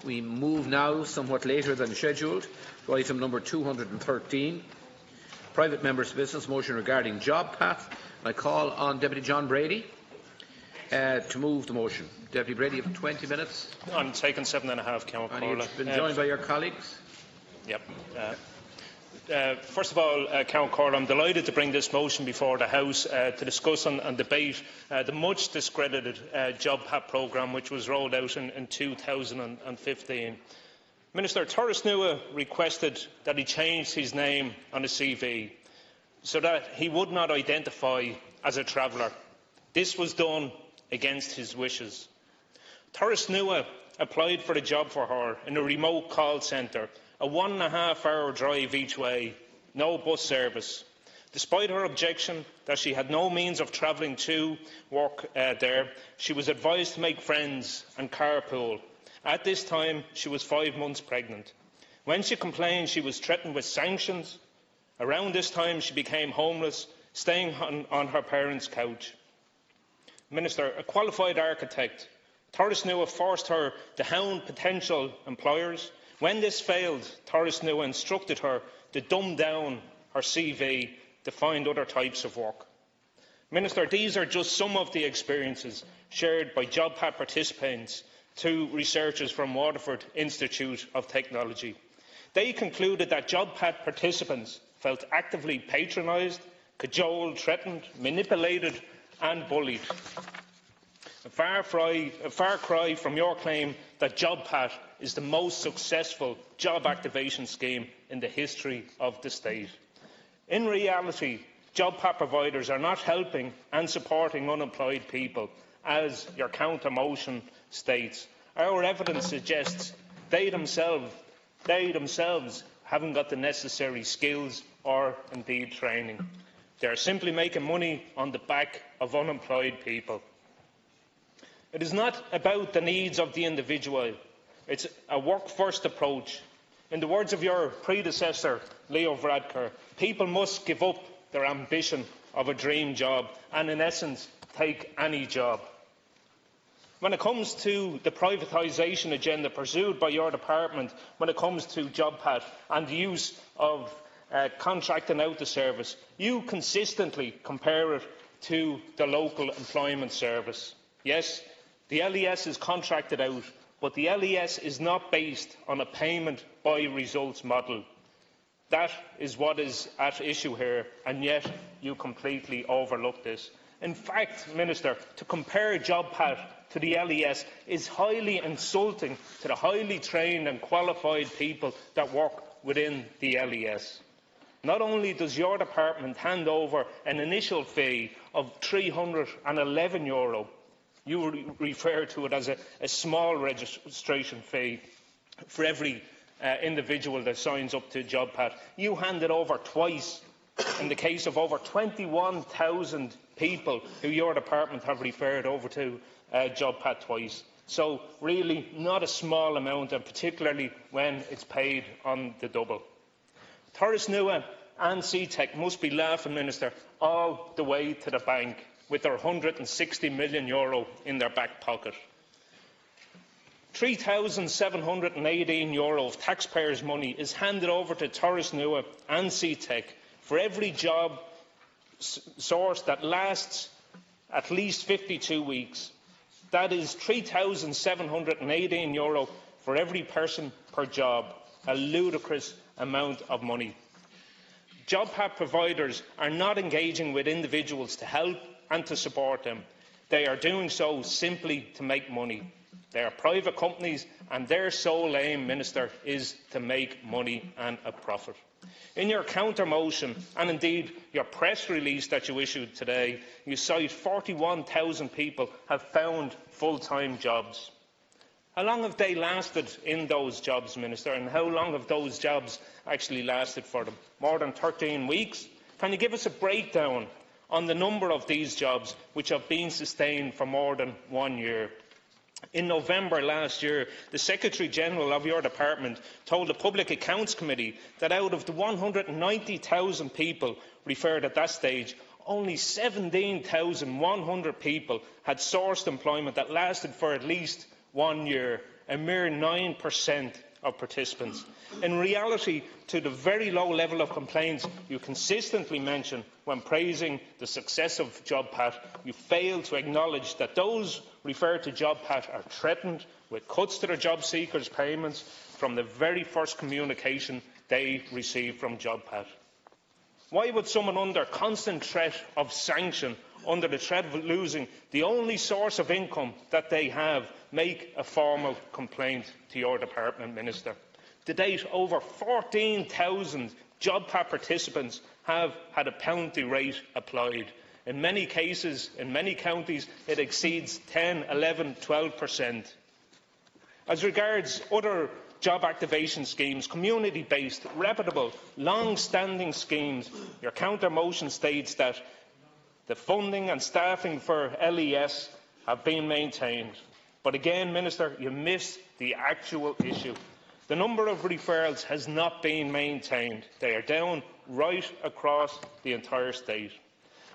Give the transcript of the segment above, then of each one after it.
We move now, somewhat later than scheduled, to item number 213, private members' business motion regarding JobPath. I call on Deputy John Brady to move the motion. Deputy Brady, you have 20 minutes. I'm taking 7.5, Count Corla. You've been joined by your colleagues. Yep. First of all, Count Corla, I'm delighted to bring this motion before the House to discuss and debate the much discredited JobPath programme which was rolled out in 2015. Minister, Torres Nua requested that he change his name on his CV so that he would not identify as a traveller. This was done against his wishes. Torres Nua applied for a job for her in a remote call centre, a 1.5-hour drive each way, no bus service. Despite her objection that she had no means of travelling to work there, she was advised to make friends and carpool. At this time, she was 5 months pregnant. When she complained, she was threatened with sanctions. Around this time, she became homeless, staying on her parents' couch. Minister, a qualified architect, Torres Nua forced her to hound potential employers. When this failed, Torres Nua instructed her to dumb down her CV to find other types of work. Minister, these are just some of the experiences shared by JobPath participants to researchers from Waterford Institute of Technology. They concluded that JobPath participants felt actively patronised, cajoled, threatened, manipulated and bullied. A far cry from your claim that JobPath is the most successful job activation scheme in the history of the state. In reality, JobPath providers are not helping and supporting unemployed people, as your counter-motion states. Our evidence suggests they themselves haven't got the necessary skills or indeed training. They are simply making money on the back of unemployed people. It is not about the needs of the individual. It's a work-first approach. In the words of your predecessor, Leo Varadkar, people must give up their ambition of a dream job and, in essence, take any job. When it comes to the privatisation agenda pursued by your department, when it comes to JobPath and the use of contracting out the service, you consistently compare it to the local employment service. Yes, the LES is contracted out, but the LES is not based on a payment by results model. That is what is at issue here, and yet you completely overlook this. In fact, Minister, to compare JobPath to the LES is highly insulting to the highly trained and qualified people that work within the LES. Not only does your department hand over an initial fee of €311, you refer to it as a small registration fee for every individual that signs up to JobPath. You hand it over twice in the case of over 21,000 people who your department have referred over to JobPath twice. So really not a small amount, and particularly when it's paid on the double. Torres Nua and CTEC must be laughing, Minister, all the way to the bank with their €160 million in their back pocket. €3,718 of taxpayers' money is handed over to Torres Nua and CTEC for every job source that lasts at least 52 weeks. That is €3,718 for every person per job, a ludicrous amount of money. JobPath providers are not engaging with individuals to help and to support them. They are doing so simply to make money. They are private companies, and their sole aim, Minister, is to make money and a profit. In your counter-motion, and indeed your press release that you issued today, you cite 41,000 people have found full-time jobs. How long have they lasted in those jobs, Minister, and how long have those jobs actually lasted for them? More than 13 weeks? Can you give us a breakdown on the number of these jobs which have been sustained for more than 1 year? In November last year, the Secretary-General of your department told the Public Accounts Committee that out of the 190,000 people referred at that stage, only 17,100 people had sourced employment that lasted for at least 1 year, a mere 9% of participants. In reality, to the very low level of complaints you consistently mention when praising the success of JobPath, you fail to acknowledge that those referred to JobPath are threatened with cuts to their job seekers' payments from the very first communication they receive from JobPath. Why would someone under constant threat of sanction, under the threat of losing the only source of income that they have, make a formal complaint to your department, Minister? To date, over 14,000 JobPath participants have had a penalty rate applied. In many cases, in many counties, it exceeds 10, 11, 12%. As regards other job activation schemes, community-based, reputable, long-standing schemes, your counter-motion states that the funding and staffing for LES have been maintained. But again, Minister, you miss the actual issue. The number of referrals has not been maintained. They are down right across the entire state.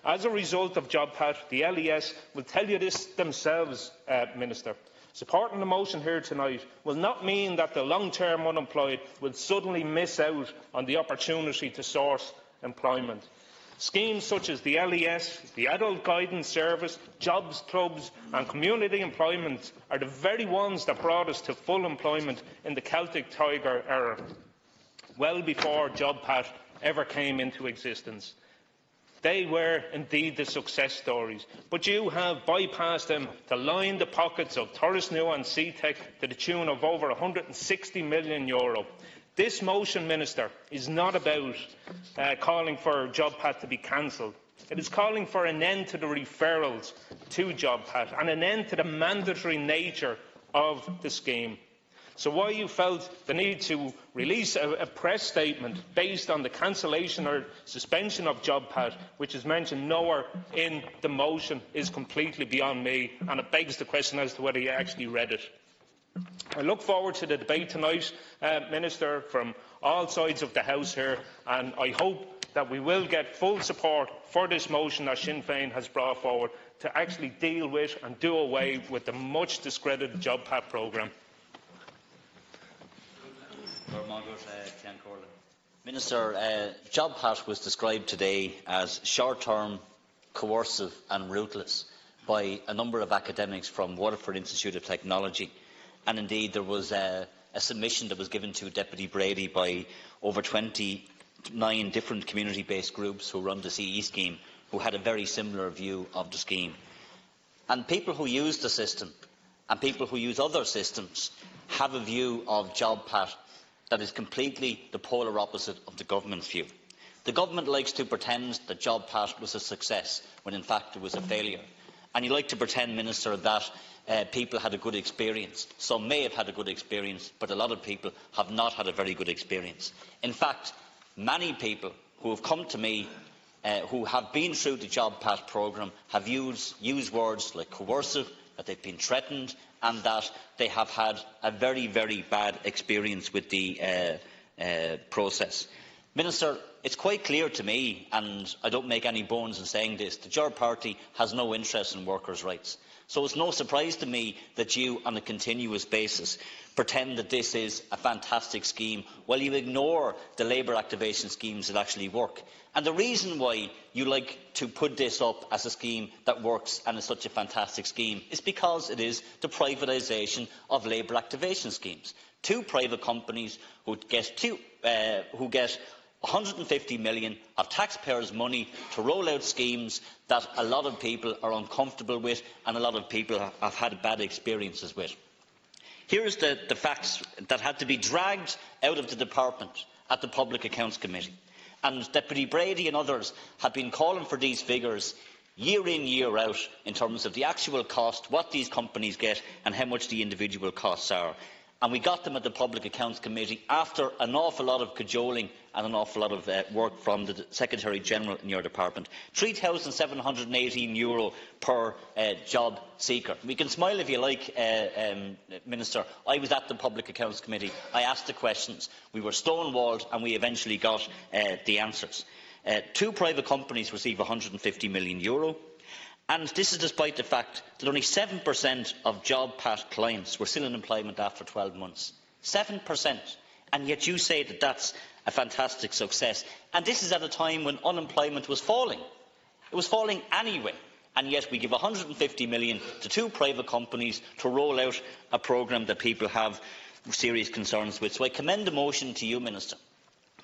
As a result of JobPath, the LES will tell you this themselves, Minister. Supporting the motion here tonight will not mean that the long-term unemployed will suddenly miss out on the opportunity to source employment. Schemes such as the LES, the Adult Guidance Service, Jobs Clubs and Community Employment are the very ones that brought us to full employment in the Celtic Tiger era, well before JobPath ever came into existence. They were indeed the success stories, but you have bypassed them to line the pockets of Torresnue and CTEC to the tune of over €160 million. This motion, Minister, is not about calling for JobPath to be cancelled. It is calling for an end to the referrals to JobPath and an end to the mandatory nature of the scheme. So why you felt the need to release a press statement based on the cancellation or suspension of JobPath, which is mentioned nowhere in the motion, is completely beyond me, and it begs the question as to whether you actually read it. I look forward to the debate tonight, Minister, from all sides of the House here, and I hope that we will get full support for this motion that Sinn Féin has brought forward to actually deal with and do away with the much discredited JobPath programme. Minister, JobPath was described today as short-term, coercive and ruthless by a number of academics from Waterford Institute of Technology, and indeed there was a submission that was given to Deputy Brady by over 29 different community-based groups who run the CE scheme, who had a very similar view of the scheme. And people who use the system and people who use other systems have a view of JobPath that is completely the polar opposite of the government's view. The government likes to pretend that JobPath was a success when in fact it was a failure. And you like to pretend, Minister, that people had a good experience. Some may have had a good experience, but a lot of people have not had a very good experience. In fact, many people who have come to me who have been through the JobPath programme have used words like coercive, that they've been threatened, and that they have had a very, very bad experience with the process. Minister, it's quite clear to me, and I don't make any bones in saying this, that your party has no interest in workers' rights. So it's no surprise to me that you, on a continuous basis, pretend that this is a fantastic scheme while you ignore the labour activation schemes that actually work. And the reason why you like to put this up as a scheme that works and is such a fantastic scheme is because it is the privatisation of labour activation schemes. Two private companies who get 150 million of taxpayers' money to roll out schemes that a lot of people are uncomfortable with and a lot of people have had bad experiences with. Here is the facts that had to be dragged out of the department at the Public Accounts Committee. And Deputy Brady and others have been calling for these figures year in, year out in terms of the actual cost, what these companies get and how much the individual costs are. And we got them at the Public Accounts Committee after an awful lot of cajoling and an awful lot of work from the Secretary-General in your department. €3,718 per job seeker. We can smile if you like, Minister. I was at the Public Accounts Committee. I asked the questions. We were stonewalled and we eventually got the answers. Two private companies receive €150 million. And this is despite the fact that only 7% of JobPath clients were still in employment after 12 months. 7%. And yet you say that that's a fantastic success. And this is at a time when unemployment was falling. It was falling anyway. And yet we give £150 million to 2 private companies to roll out a programme that people have serious concerns with. So I commend the motion to you, Minister.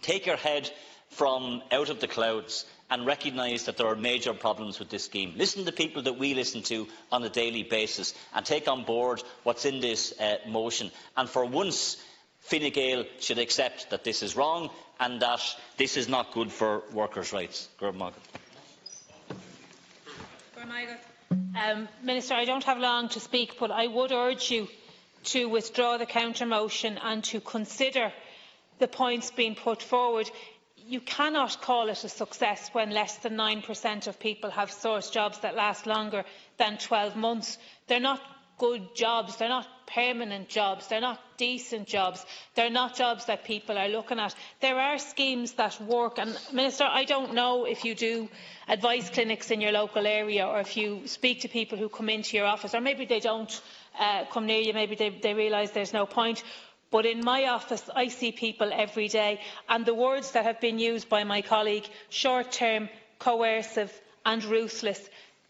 Take your head from out of the clouds and recognise that there are major problems with this scheme. Listen to the people that we listen to on a daily basis and take on board what's in this motion. And for once, Fine Gael should accept that this is wrong and that this is not good for workers' rights. Minister, I don't have long to speak, but I would urge you to withdraw the counter-motion and to consider the points being put forward. You cannot call it a success when less than 9% of people have sourced jobs that last longer than 12 months. They're not good jobs, they're not permanent jobs, they're not decent jobs, they're not jobs that people are looking at. There are schemes that work, and Minister, I don't know if you do advice clinics in your local area or if you speak to people who come into your office, or maybe they don't come near you, maybe they realise there's no point. But in my office, I see people every day, and the words that have been used by my colleague, short-term, coercive and ruthless,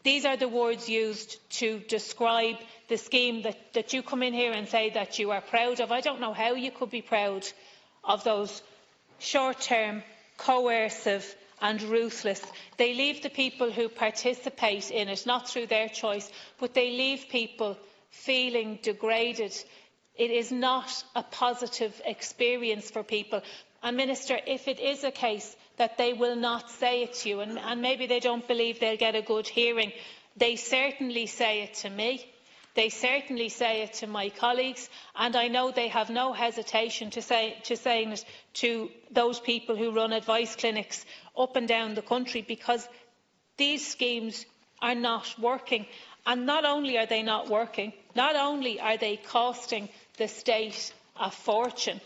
these are the words used to describe the scheme that you come in here and say that you are proud of. I don't know how you could be proud of those short-term, coercive and ruthless. They leave the people who participate in it, not through their choice, but they leave people feeling degraded. It is not a positive experience for people. And Minister, if it is a case that they will not say it to you, and maybe they don't believe they'll get a good hearing, they certainly say it to me. They certainly say it to my colleagues, and I know they have no hesitation to saying it to those people who run advice clinics up and down the country, because these schemes are not working. And not only are they not working, not only are they costing the state a fortune,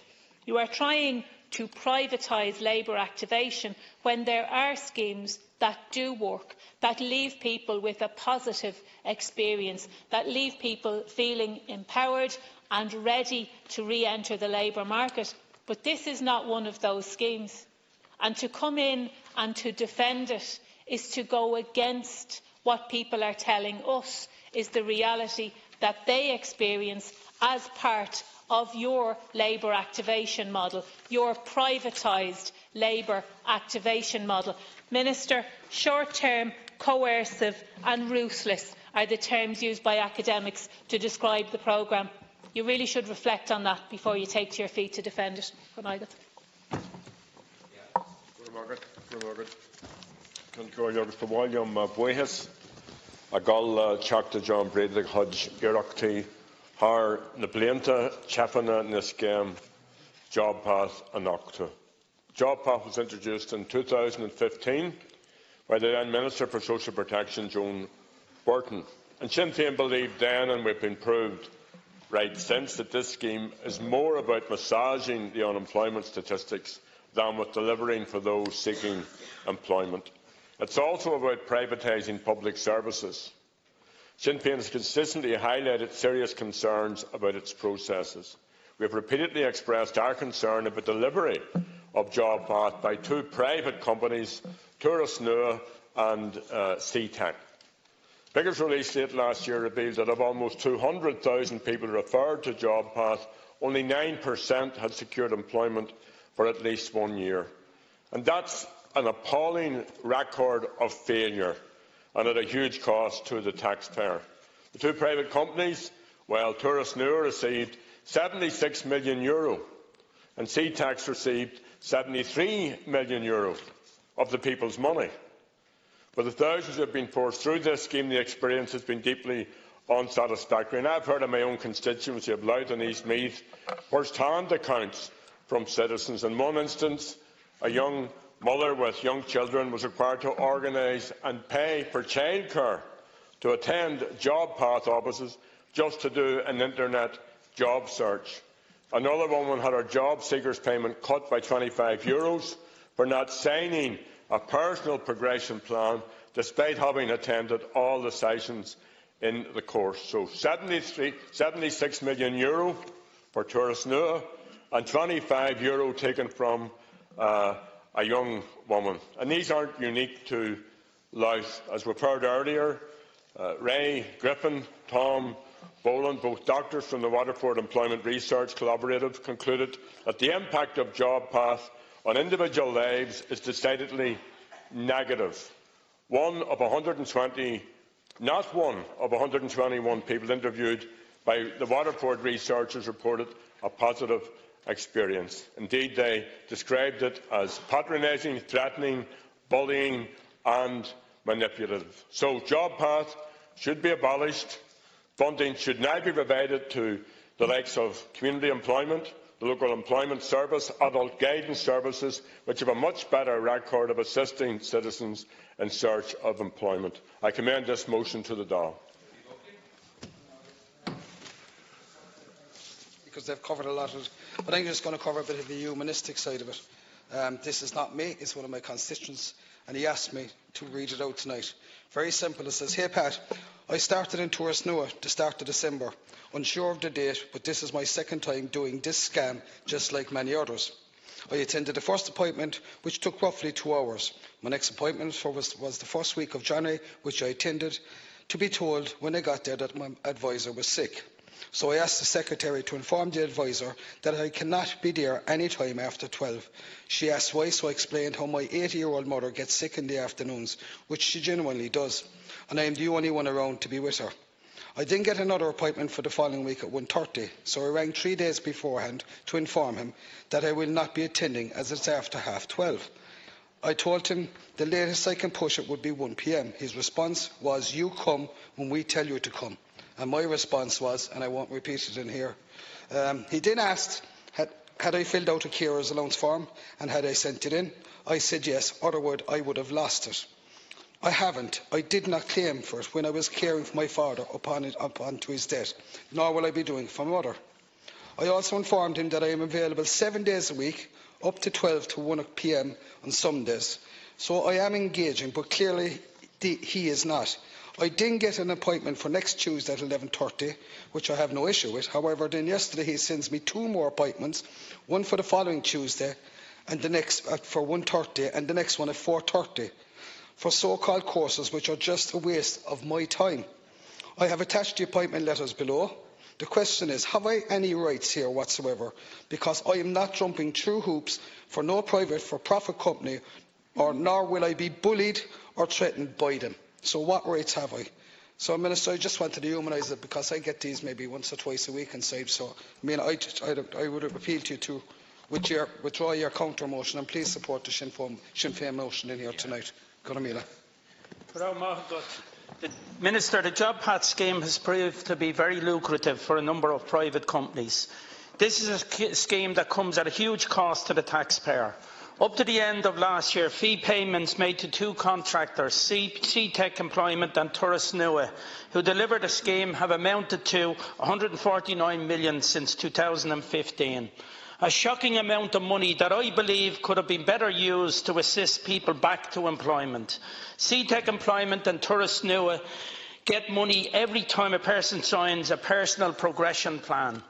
you are trying to privatise labour activation when there are schemes that do work, that leave people with a positive experience, that leave people feeling empowered and ready to re-enter the labour market. But this is not one of those schemes. And to come in and to defend it is to go against what people are telling us is the reality that they experience as part of your labour activation model, your privatised labour activation model. Minister, short-term, coercive and ruthless are the terms used by academics to describe the programme. You really should reflect on that before you take to your feet to defend it. A gal teachta John Brady Hodge Geirachtaí haar na blianta cheapanna na scam JobPath and Octa. JobPath was introduced in 2015 by the then Minister for Social Protection, Joan Burton. And Sinn Féin believed then, and we've been proved right since, that this scheme is more about massaging the unemployment statistics than with delivering for those seeking employment. It's also about privatising public services. Sinn Féin has consistently highlighted serious concerns about its processes. We have repeatedly expressed our concern about the delivery of JobPath by 2 private companies, Tourist Nua and CTAC. Figures released late last year revealed that of almost 200,000 people referred to JobPath, only 9% had secured employment for at least 1 year. And that's an appalling record of failure and at a huge cost to the taxpayer. The 2 private companies, well, Tourist Nua received €76 million and CTAX received €73 million of the people's money. For the thousands who have been forced through this scheme, the experience has been deeply unsatisfactory. And I've heard in my own constituency of Louth and East Meath first-hand accounts from citizens. In one instance, a young mother with young children was required to organise and pay for childcare to attend JobPath offices just to do an internet job search. Another woman had her job seekers payment cut by €25 for not signing a personal progression plan despite having attended all the sessions in the course. So €76 million for Tourist Nua and €25 taken from a young woman. And these aren't unique to Louth. As we've heard earlier, Ray Griffin, Tom Boland, both doctors from the Waterford Employment Research Collaborative, concluded that the impact of JobPath on individual lives is decidedly negative. Not one of 121 people interviewed by the Waterford researchers reported a positive experience. Indeed, they described it as patronising, threatening, bullying and manipulative. So JobPath should be abolished. Funding should now be provided to the likes of community employment, the local employment service, adult guidance services, which have a much better record of assisting citizens in search of employment. I commend this motion to the Dáil. Because they've covered a lot of it, but I'm just going to cover a bit of the humanistic side of it. This is not me, it's one of my constituents, and he asked me to read it out tonight. Very simple. It says, "Hey Pat, I started in Tourist Nua the start of December. Unsure of the date, but this is my second time doing this scam, just like many others. I attended the first appointment, which took roughly 2 hours. My next appointment was the first week of January, which I attended, to be told when I got there that my advisor was sick. So I asked the secretary to inform the advisor that I cannot be there any time after 12. She asked why, so I explained how my 80-year-old mother gets sick in the afternoons, which she genuinely does, and I am the only one around to be with her. I didn't get another appointment for the following week at 1:30, so I rang 3 days beforehand to inform him that I will not be attending as it's after 12:30. I told him the latest I can push it would be 1 p.m. His response was, "You come when we tell you to come." And my response was, and I won't repeat it in here, he then asked, had I filled out a carer's allowance form and had I sent it in? I said yes, otherwise I would have lost it. I haven't. I did not claim for it when I was caring for my father upon to his death, nor will I be doing it for my mother. I also informed him that I am available 7 days a week, up to 12 to 1 p.m. on some days. So I am engaging, but clearly he is not. I didn't get an appointment for next Tuesday at 11:30, which I have no issue with. However, then yesterday he sends me 2 more appointments, one for the following Tuesday and the next for 1:30 and the next one at 4:30 for so-called courses which are just a waste of my time. I have attached the appointment letters below. The question is, have I any rights here whatsoever? Because I am not jumping through hoops for no private for-profit company, nor will I be bullied or threatened by them. So what rights have I? So, Minister, I just wanted to humanise it because I get these maybe once or twice a week inside. So, I mean, I would appeal to you to withdraw your counter motion and please support the Sinn Féin motion in here tonight. Minister, the JobPath scheme has proved to be very lucrative for a number of private companies. This is a scheme that comes at a huge cost to the taxpayer. Up to the end of last year, fee payments made to 2 contractors, CTech Employment and Tourist Nua, who delivered the scheme, have amounted to €149 million since 2015. A shocking amount of money that I believe could have been better used to assist people back to employment. CTech Employment and Tourist Nua get money every time a person signs a personal progression plan.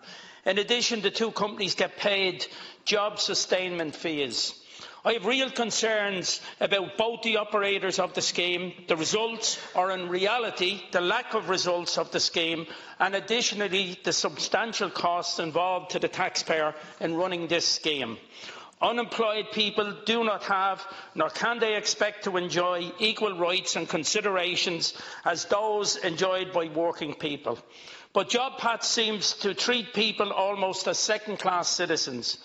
In addition, the 2 companies get paid job sustainment fees. I have real concerns about both the operators of the scheme, the results, or in reality the lack of results of the scheme, and additionally the substantial costs involved to the taxpayer in running this scheme. Unemployed people do not have, nor can they expect to enjoy, equal rights and considerations as those enjoyed by working people. But JobPath seems to treat people almost as second-class citizens.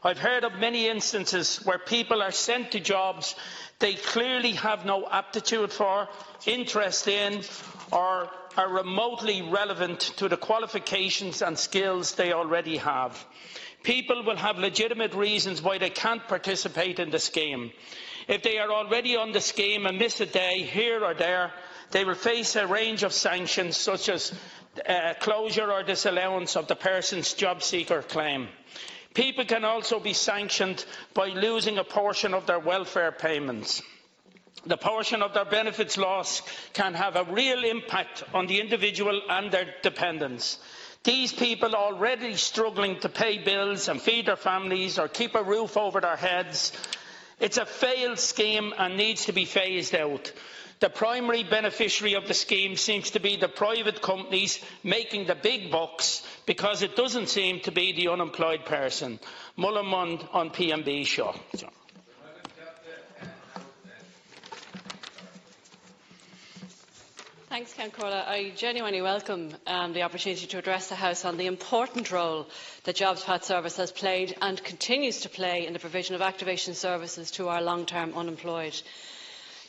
I've heard of many instances where people are sent to jobs they clearly have no aptitude for, interest in, or are remotely relevant to the qualifications and skills they already have. People will have legitimate reasons why they can't participate in the scheme. If they are already on the scheme and miss a day here or there, they will face a range of sanctions such as closure or disallowance of the person's job seeker claim. People can also be sanctioned by losing a portion of their welfare payments. the portion of their benefits lost can have a real impact on the individual and their dependents. These people are already struggling to pay bills and feed their families or keep a roof over their heads. It's a failed scheme and needs to be phased out. The primary beneficiary of the scheme seems to be the private companies making the big bucks, because it doesn't seem to be the unemployed person. Mullen on PMB Shaw. Thanks, Count Corla. I genuinely welcome the opportunity to address the House on the important role that JobPath service has played and continues to play in the provision of activation services to our long-term unemployed.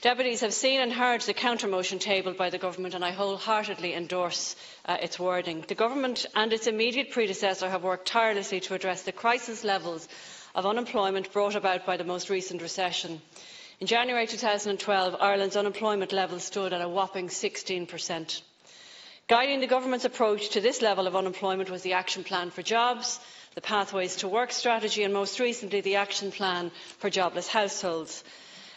Deputies have seen and heard the counter-motion tabled by the Government, and I wholeheartedly endorse its wording. The Government and its immediate predecessor have worked tirelessly to address the crisis levels of unemployment brought about by the most recent recession. In January 2012, Ireland's unemployment level stood at a whopping 16%. Guiding the Government's approach to this level of unemployment was the Action Plan for Jobs, the Pathways to Work strategy and, most recently, the Action Plan for Jobless Households.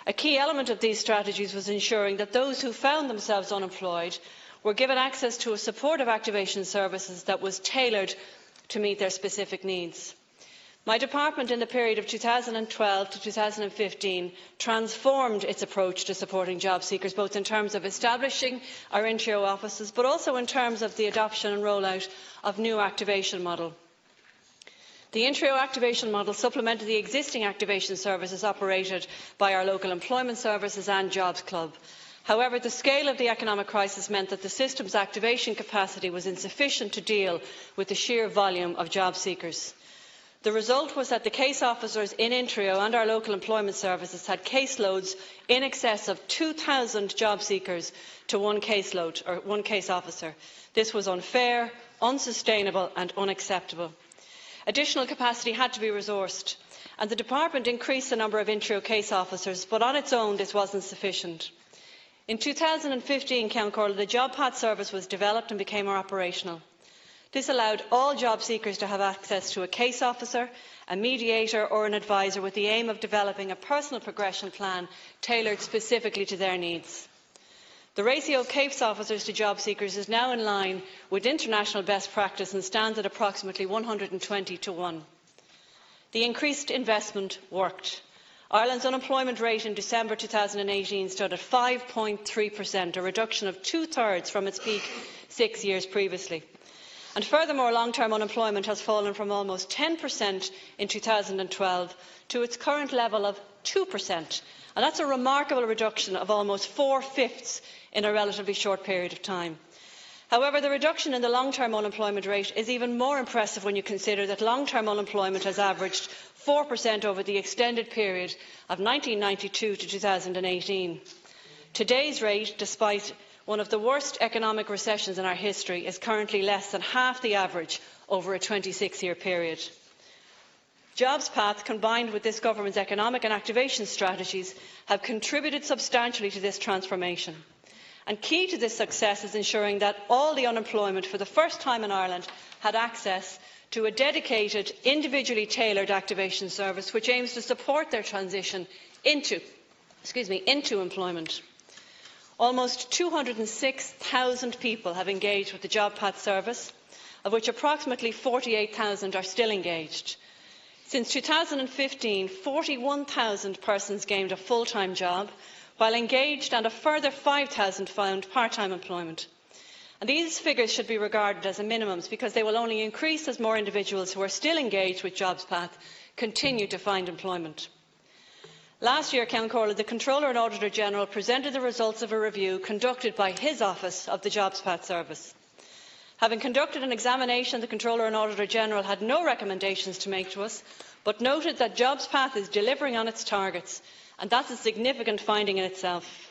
A key element of these strategies was ensuring that those who found themselves unemployed were given access to a supportive activation services that was tailored to meet their specific needs. My department, in the period of 2012 to 2015, transformed its approach to supporting job seekers, both in terms of establishing our NGO offices, but also in terms of the adoption and rollout of new activation model. The Intrio activation model supplemented the existing activation services operated by our local employment services and Jobs Club. However, the scale of the economic crisis meant that the system's activation capacity was insufficient to deal with the sheer volume of job seekers. The result was that the case officers in Intrio and our local employment services had caseloads in excess of 2,000 job seekers to one caseload or one case officer. This was unfair, unsustainable and unacceptable. Additional capacity had to be resourced, and the department increased the number of Intrio case officers, but on its own this wasn't sufficient. In 2015, Count Corla, the JobPath service was developed and became more operational. This allowed all job seekers to have access to a case officer, a mediator or an advisor, with the aim of developing a personal progression plan tailored specifically to their needs. The ratio of case officers to job seekers is now in line with international best practice and stands at approximately 120 to 1. The increased investment worked. Ireland's unemployment rate in December 2018 stood at 5.3%, a reduction of two-thirds from its peak 6 years previously. And furthermore, long-term unemployment has fallen from almost 10% in 2012 to its current level of 2%. And that's a remarkable reduction of almost 4/5 in a relatively short period of time. However, the reduction in the long-term unemployment rate is even more impressive when you consider that long-term unemployment has averaged 4% over the extended period of 1992 to 2018. Today's rate, despite one of the worst economic recessions in our history, is currently less than half the average over a 26-year period. JobPath, combined with this government's economic and activation strategies, have contributed substantially to this transformation. And key to this success is ensuring that all the unemployment, for the first time in Ireland, had access to a dedicated, individually tailored activation service which aims to support their transition into employment. Almost 206,000 people have engaged with the JobPath service, of which approximately 48,000 are still engaged. Since 2015, 41,000 persons gained a full-time job, while engaged, and a further 5,000 found part-time employment. And these figures should be regarded as a minimum, because they will only increase as more individuals who are still engaged with JobPath continue to find employment. Last year, Count Corla, the Controller and Auditor General presented the results of a review conducted by his office of the JobPath service. Having conducted an examination, the Controller and Auditor General had no recommendations to make to us, but noted that JobPath is delivering on its targets, and that's a significant finding in itself.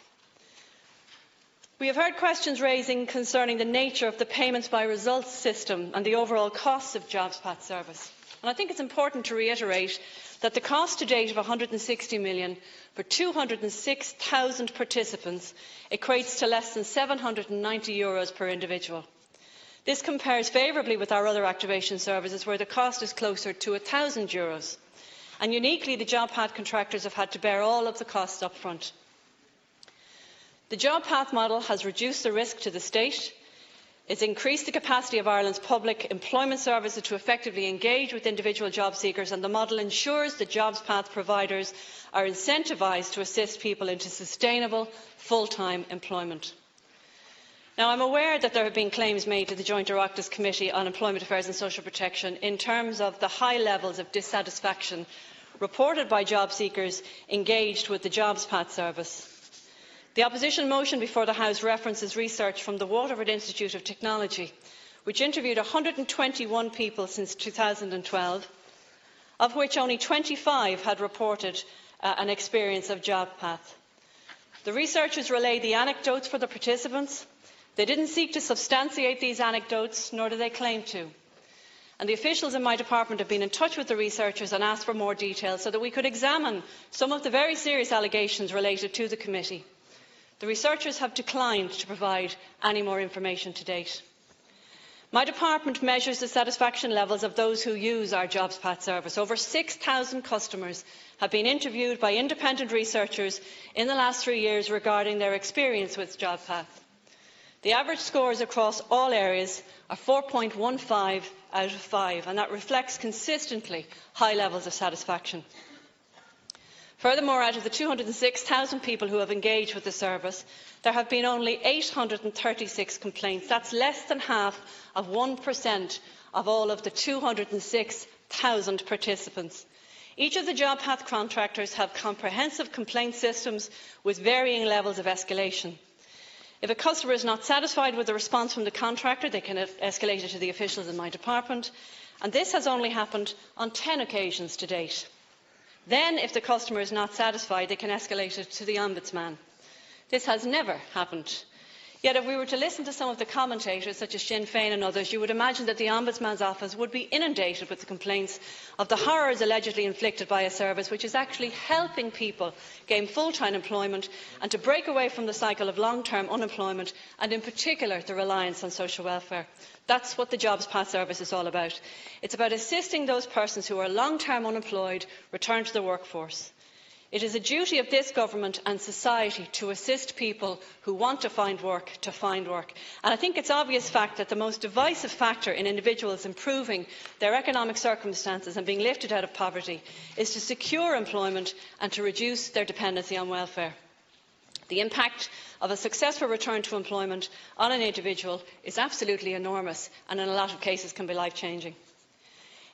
We have heard questions raising concerning the nature of the payments by results system and the overall costs of JobPath service. And I think it's important to reiterate that the cost to date of €160 million for 206,000 participants equates to less than €790 per individual. This compares favourably with our other activation services, where the cost is closer to €1,000. And uniquely, the JobPath contractors have had to bear all of the costs up front. The JobPath model has reduced the risk to the state. It's increased the capacity of Ireland's public employment services to effectively engage with individual job seekers, and the model ensures that JobPath providers are incentivised to assist people into sustainable, full-time employment. Now, I'm aware that there have been claims made to the Joint Oireachtas Committee on Employment Affairs and Social Protection in terms of the high levels of dissatisfaction reported by job seekers engaged with the JobPath service. The opposition motion before the House references research from the Waterford Institute of Technology, which interviewed 121 people since 2012, of which only 25 had reported an experience of JobPath. The researchers relayed the anecdotes for the participants. They didn't seek to substantiate these anecdotes, nor do they claim to. And the officials in my department have been in touch with the researchers and asked for more detail so that we could examine some of the very serious allegations related to the committee. The researchers have declined to provide any more information to date. My department measures the satisfaction levels of those who use our JobPath service. Over 6,000 customers have been interviewed by independent researchers in the last 3 years regarding their experience with JobPath. The average scores across all areas are 4.15 out of 5, and that reflects consistently high levels of satisfaction. Furthermore, out of the 206,000 people who have engaged with the service, there have been only 836 complaints. That's less than half of 1% of all of the 206,000 participants. Each of the JobPath contractors have comprehensive complaint systems with varying levels of escalation. If a customer is not satisfied with the response from the contractor, they can escalate it to the officials in my department, and this has only happened on 10 occasions to date. Then, if the customer is not satisfied, they can escalate it to the Ombudsman. This has never happened. Yet, if we were to listen to some of the commentators, such as Sinn Féin and others, you would imagine that the Ombudsman's office would be inundated with the complaints of the horrors allegedly inflicted by a service which is actually helping people gain full-time employment and to break away from the cycle of long-term unemployment and, in particular, the reliance on social welfare. That's what the JobPath service is all about. It's about assisting those persons who are long-term unemployed return to the workforce. It is a duty of this government and society to assist people who want to find work. And I think it's an obvious fact that the most divisive factor in individuals improving their economic circumstances and being lifted out of poverty is to secure employment and to reduce their dependency on welfare. The impact of a successful return to employment on an individual is absolutely enormous and in a lot of cases can be life-changing.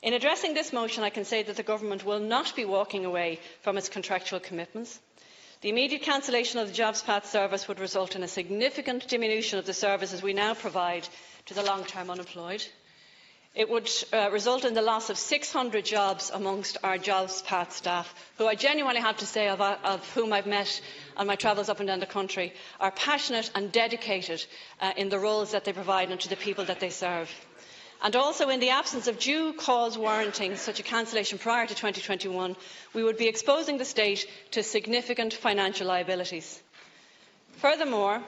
In addressing this motion, I can say that the Government will not be walking away from its contractual commitments. The immediate cancellation of the JobPath service would result in a significant diminution of the services we now provide to the long-term unemployed. It would result in the loss of 600 jobs amongst our JobPath staff, who I genuinely have to say, of whom I've met on my travels up and down the country, are passionate and dedicated in the roles that they provide and to the people that they serve. And also, in the absence of due cause warranting such a cancellation prior to 2021, we would be exposing the state to significant financial liabilities. Furthermore,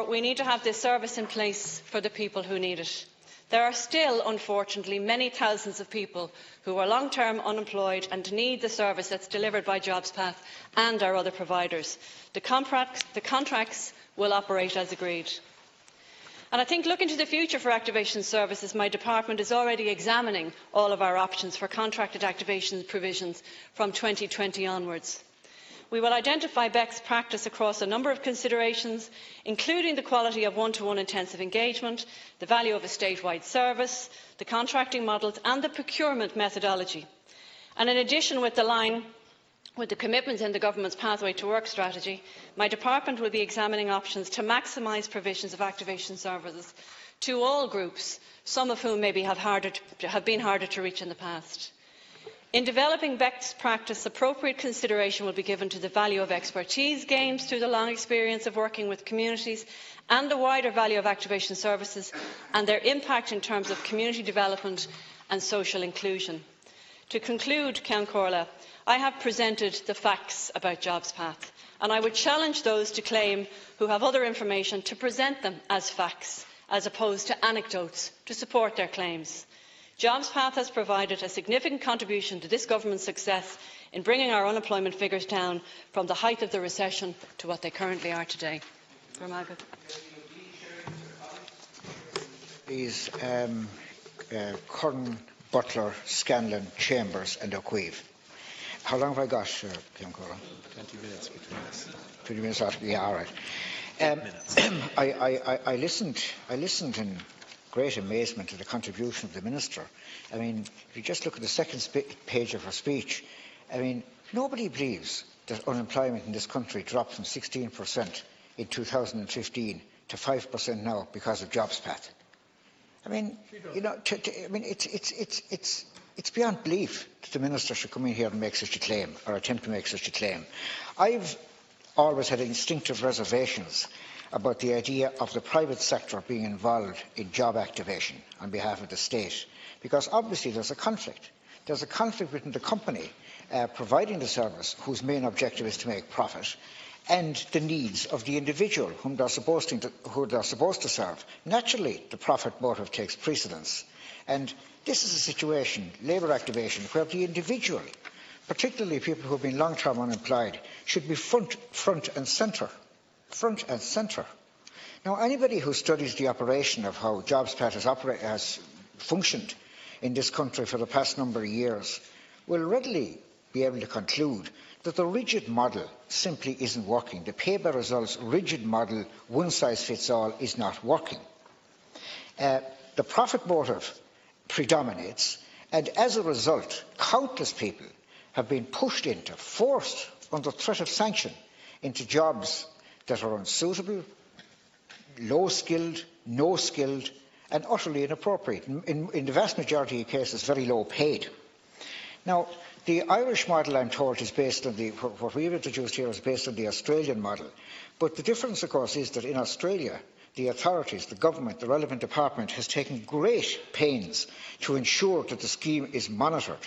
we need to have this service in place for the people who need it. There are still, unfortunately, many thousands of people who are long-term unemployed and need the service that's delivered by JobPath and our other providers. The contracts will operate as agreed. And I think, looking to the future for activation services, my department is already examining all of our options for contracted activation provisions from 2020 onwards. We will identify best practice across a number of considerations, including the quality of one-to-one intensive engagement, the value of a statewide service, the contracting models and the procurement methodology. And in addition, with the commitments in the Government's Pathway to Work strategy, my department will be examining options to maximise provisions of activation services to all groups, some of whom maybe have been harder to reach in the past. In developing best practice, appropriate consideration will be given to the value of expertise gained through the long experience of working with communities and the wider value of activation services and their impact in terms of community development and social inclusion. To conclude, Count Corla, I have presented the facts about JobPath, and I would challenge those to claim who have other information to present them as facts, as opposed to anecdotes, to support their claims. JobsPath has provided a significant contribution to this government's success in bringing our unemployment figures down from the height of the recession to what they currently are today. These Curran, Butler, Scanlon, Chambers and O'Keefe. How long have I got, Kim Curran? 20 minutes between us. 20 minutes after, yeah, all right. I listened in great amazement to the contribution of the Minister. I mean, if you just look at the second page of her speech, I mean, nobody believes that unemployment in this country dropped from 16% in 2015 to 5% now because of JobsPath. I mean, you know, it's beyond belief that the Minister should come in here and make such a claim, or attempt to make such a claim. I've always had instinctive reservations about the idea of the private sector being involved in job activation on behalf of the state, because obviously there's a conflict. There's a conflict between the company providing the service, whose main objective is to make profit, and the needs of the individual who they're supposed to serve. Naturally, the profit motive takes precedence. And this is a situation, labour activation, where the individual, particularly people who have been long-term unemployed, should be front and centre. Front and centre. Now, anybody who studies the operation of how JobsPath has functioned in this country for the past number of years will readily be able to conclude that the rigid model simply isn't working. The pay-by-results rigid model, one-size-fits-all, is not working. The profit motive predominates, and as a result, countless people have been forced under threat of sanction, into jobs that are unsuitable, low-skilled, no-skilled, and utterly inappropriate. In the vast majority of cases, very low-paid. Now, the Irish model, I'm told, is based on what we've introduced here is based on the Australian model. But the difference, of course, is that in Australia, the authorities, the government, the relevant department has taken great pains to ensure that the scheme is monitored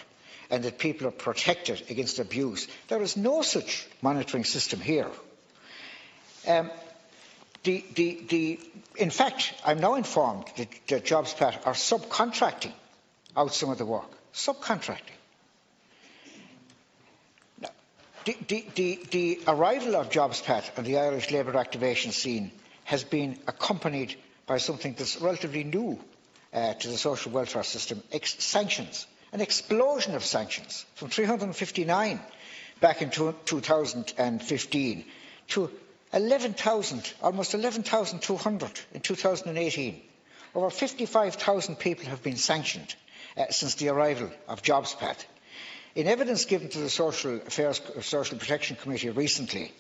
and that people are protected against abuse. There is no such monitoring system here. In fact, I'm now informed that JobsPath are subcontracting out some of the work. Subcontracting. Now, the arrival of JobsPath and the Irish labour activation scene has been accompanied by something that's relatively new to the social welfare system, sanctions. An explosion of sanctions from 359 back in 2015 to 11,000, almost 11,200 in 2018. Over 55,000 people have been sanctioned since the arrival of JobsPath. In evidence given to the Social Protection Committee recently,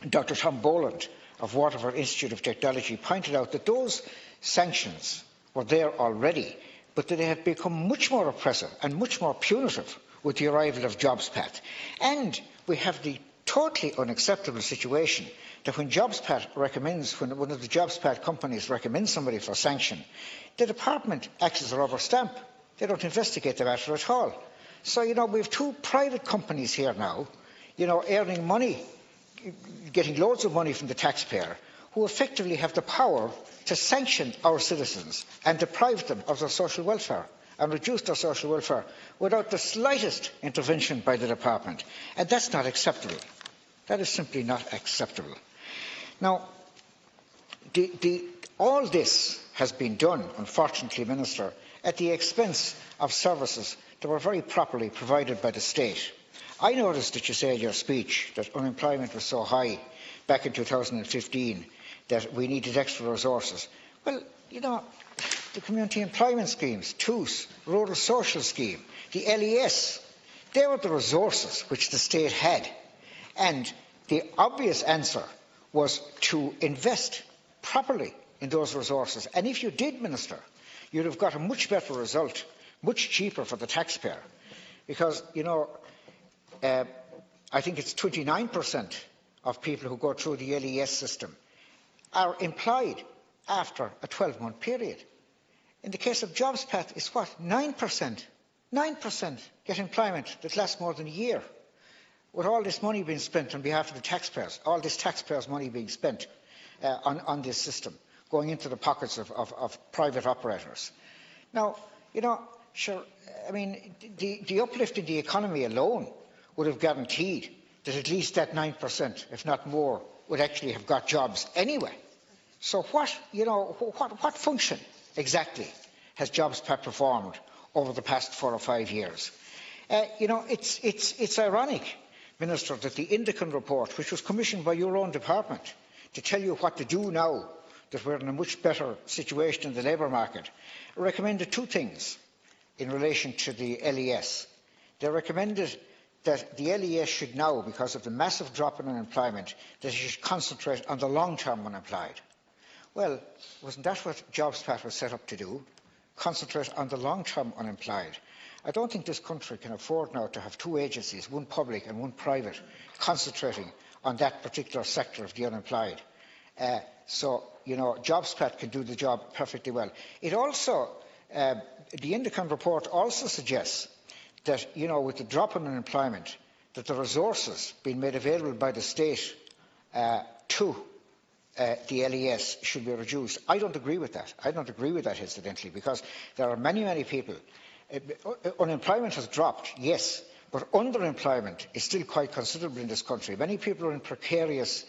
Dr. Tom Boland of Waterford Institute of Technology pointed out that those sanctions were there already, but that they have become much more oppressive and much more punitive with the arrival of JobsPath. And we have the totally unacceptable situation that when one of the JobsPath companies recommends somebody for sanction, the department acts as a rubber stamp. They don't investigate the matter at all. So, you know, we have two private companies here now, you know, earning money, getting loads of money from the taxpayer, who effectively have the power to sanction our citizens and deprive them of their social welfare and reduce their social welfare without the slightest intervention by the department. And that's not acceptable. That is simply not acceptable. Now, all this has been done, unfortunately, Minister, at the expense of services that were very properly provided by the state. I noticed that you said in your speech that unemployment was so high back in 2015 that we needed extra resources. Well, you know, the community employment schemes, TOOS, Rural Social Scheme, the LES, they were the resources which the state had. And the obvious answer was to invest properly in those resources. And if you did, Minister, you'd have got a much better result, much cheaper for the taxpayer. Because, you know, I think it's 29% of people who go through the LES system are employed after a 12-month period. In the case of JobsPath, it's what? 9%. 9% get employment that lasts more than a year. With all this money being spent on behalf of the taxpayers, all this taxpayers' money being spent on this system, going into the pockets of private operators. Now, sure, I mean, the uplift in the economy alone would have guaranteed that at least that 9%, if not more, would actually have got jobs anyway. So what function exactly has JobPath performed over the past 4 or 5 years? It's ironic, Minister, that the Indicon report, which was commissioned by your own department to tell you what to do now that we're in a much better situation in the labour market, recommended 2 things in relation to the LES. They recommended that the LES should now, because of the massive drop in unemployment, that it should concentrate on the long-term unemployed. Well, wasn't that what JobPath was set up to do? Concentrate on the long-term unemployed. I don't think this country can afford now to have 2 agencies, one public and one private, concentrating on that particular sector of the unemployed. JobPath can do the job perfectly well. It also, the Indicon report also suggests that, with the drop in unemployment, that the resources being made available by the state to the LES should be reduced. I don't agree with that. I don't agree with that, incidentally, because there are many, many people. Unemployment has dropped, yes, but underemployment is still quite considerable in this country. Many people are in precarious,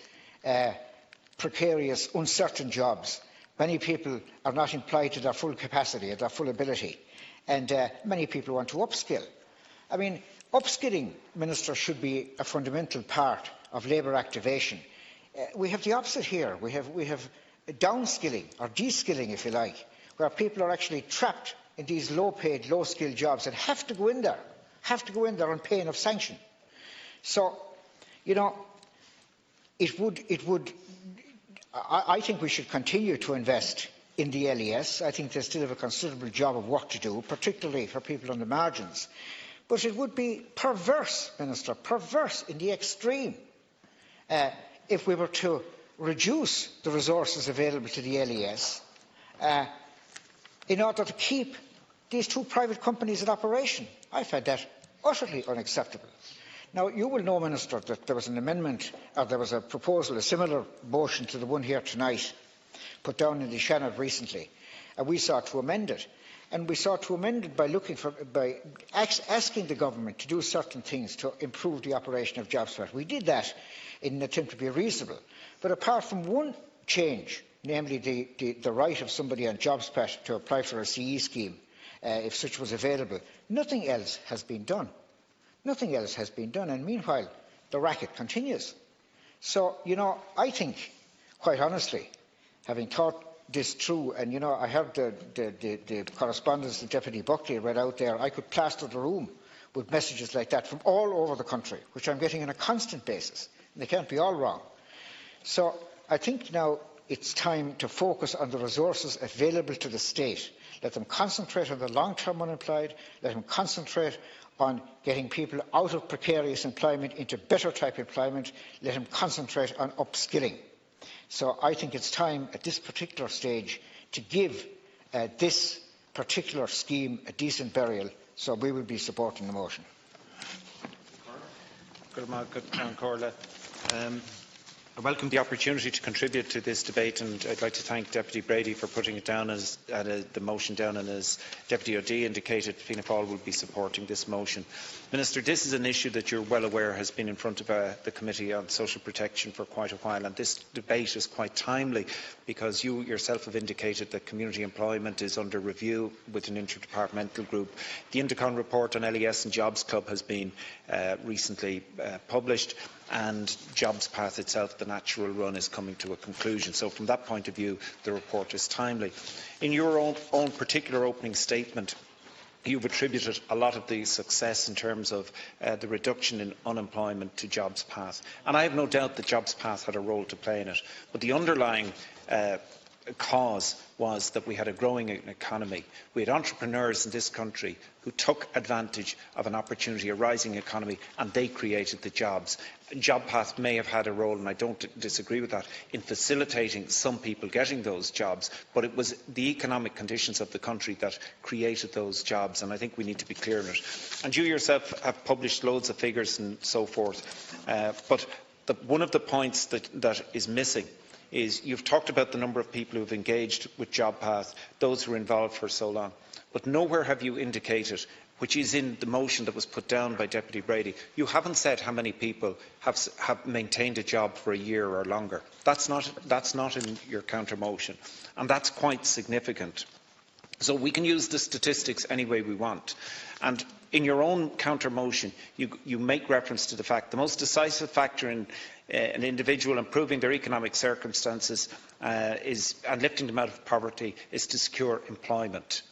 uncertain jobs. Many people are not employed to their full capacity, at their full ability, and many people want to upskill. I mean, upskilling, Minister, should be a fundamental part of labour activation. We have the opposite here. We have downskilling, or de-skilling, if you like, where people are actually trapped in these low-paid, low-skilled jobs and have to go in there on pain of sanction. So, I think we should continue to invest in the LES. I think they still have a considerable job of work to do, particularly for people on the margins. But it would be perverse, Minister, perverse in the extreme, if we were to reduce the resources available to the LES in order to keep these 2 private companies in operation. I find that utterly unacceptable. Now, you will know, Minister, that there was an amendment, or there was a proposal, a similar motion to the one here tonight, put down in the Senate recently, and we sought to amend it. And we sought to amend it by asking the government to do certain things to improve the operation of JobPath. We did that in an attempt to be reasonable. But apart from one change, namely the right of somebody on JobPath to apply for a CE scheme, if such was available, nothing else has been done. Nothing else has been done, and meanwhile the racket continues. So, I think, quite honestly, having thought this through, and I heard the correspondence that Deputy Buckley read out there, I could plaster the room with messages like that from all over the country, which I'm getting on a constant basis, and they can't be all wrong. So I think now it's time to focus on the resources available to the state. Let them concentrate on the long-term unemployed, let them concentrate on getting people out of precarious employment into better type employment, let them concentrate on upskilling. So I think it's time at this particular stage to give this particular scheme a decent burial, so we will be supporting the motion. I welcome the opportunity to contribute to this debate, and I'd like to thank Deputy Brady for putting it down the motion down, and as Deputy O'Dea indicated, Fianna Fáil will be supporting this motion. Minister, this is an issue that you're well aware has been in front of the Committee on Social Protection for quite a while, and this debate is quite timely because you yourself have indicated that community employment is under review with an interdepartmental group. The Indicon report on LES and Jobs Club has been recently published, and JobPath itself, the natural run, is coming to a conclusion. So from that point of view, the report is timely. In your own particular opening statement, you've attributed a lot of the success in terms of the reduction in unemployment to JobPath. And I have no doubt that JobPath had a role to play in it. But the underlying cause was that we had a growing economy. We had entrepreneurs in this country who took advantage of an opportunity, a rising economy, and they created the jobs. JobPath may have had a role, and I don't disagree with that, in facilitating some people getting those jobs, but it was the economic conditions of the country that created those jobs, and I think we need to be clear on it. And you yourself have published loads of figures and so forth, but one of the points that is missing is you've talked about the number of people who have engaged with JobPath, those who are involved for so long. but nowhere have you indicated, which is in the motion that was put down by Deputy Brady, you haven't said how many people have maintained a job for a year or longer. That's not in your counter-motion, and that's quite significant. So we can use the statistics any way we want. And in your own counter-motion, you make reference to the fact the most decisive factor in an individual improving their economic circumstances and lifting them out of poverty is to secure employment.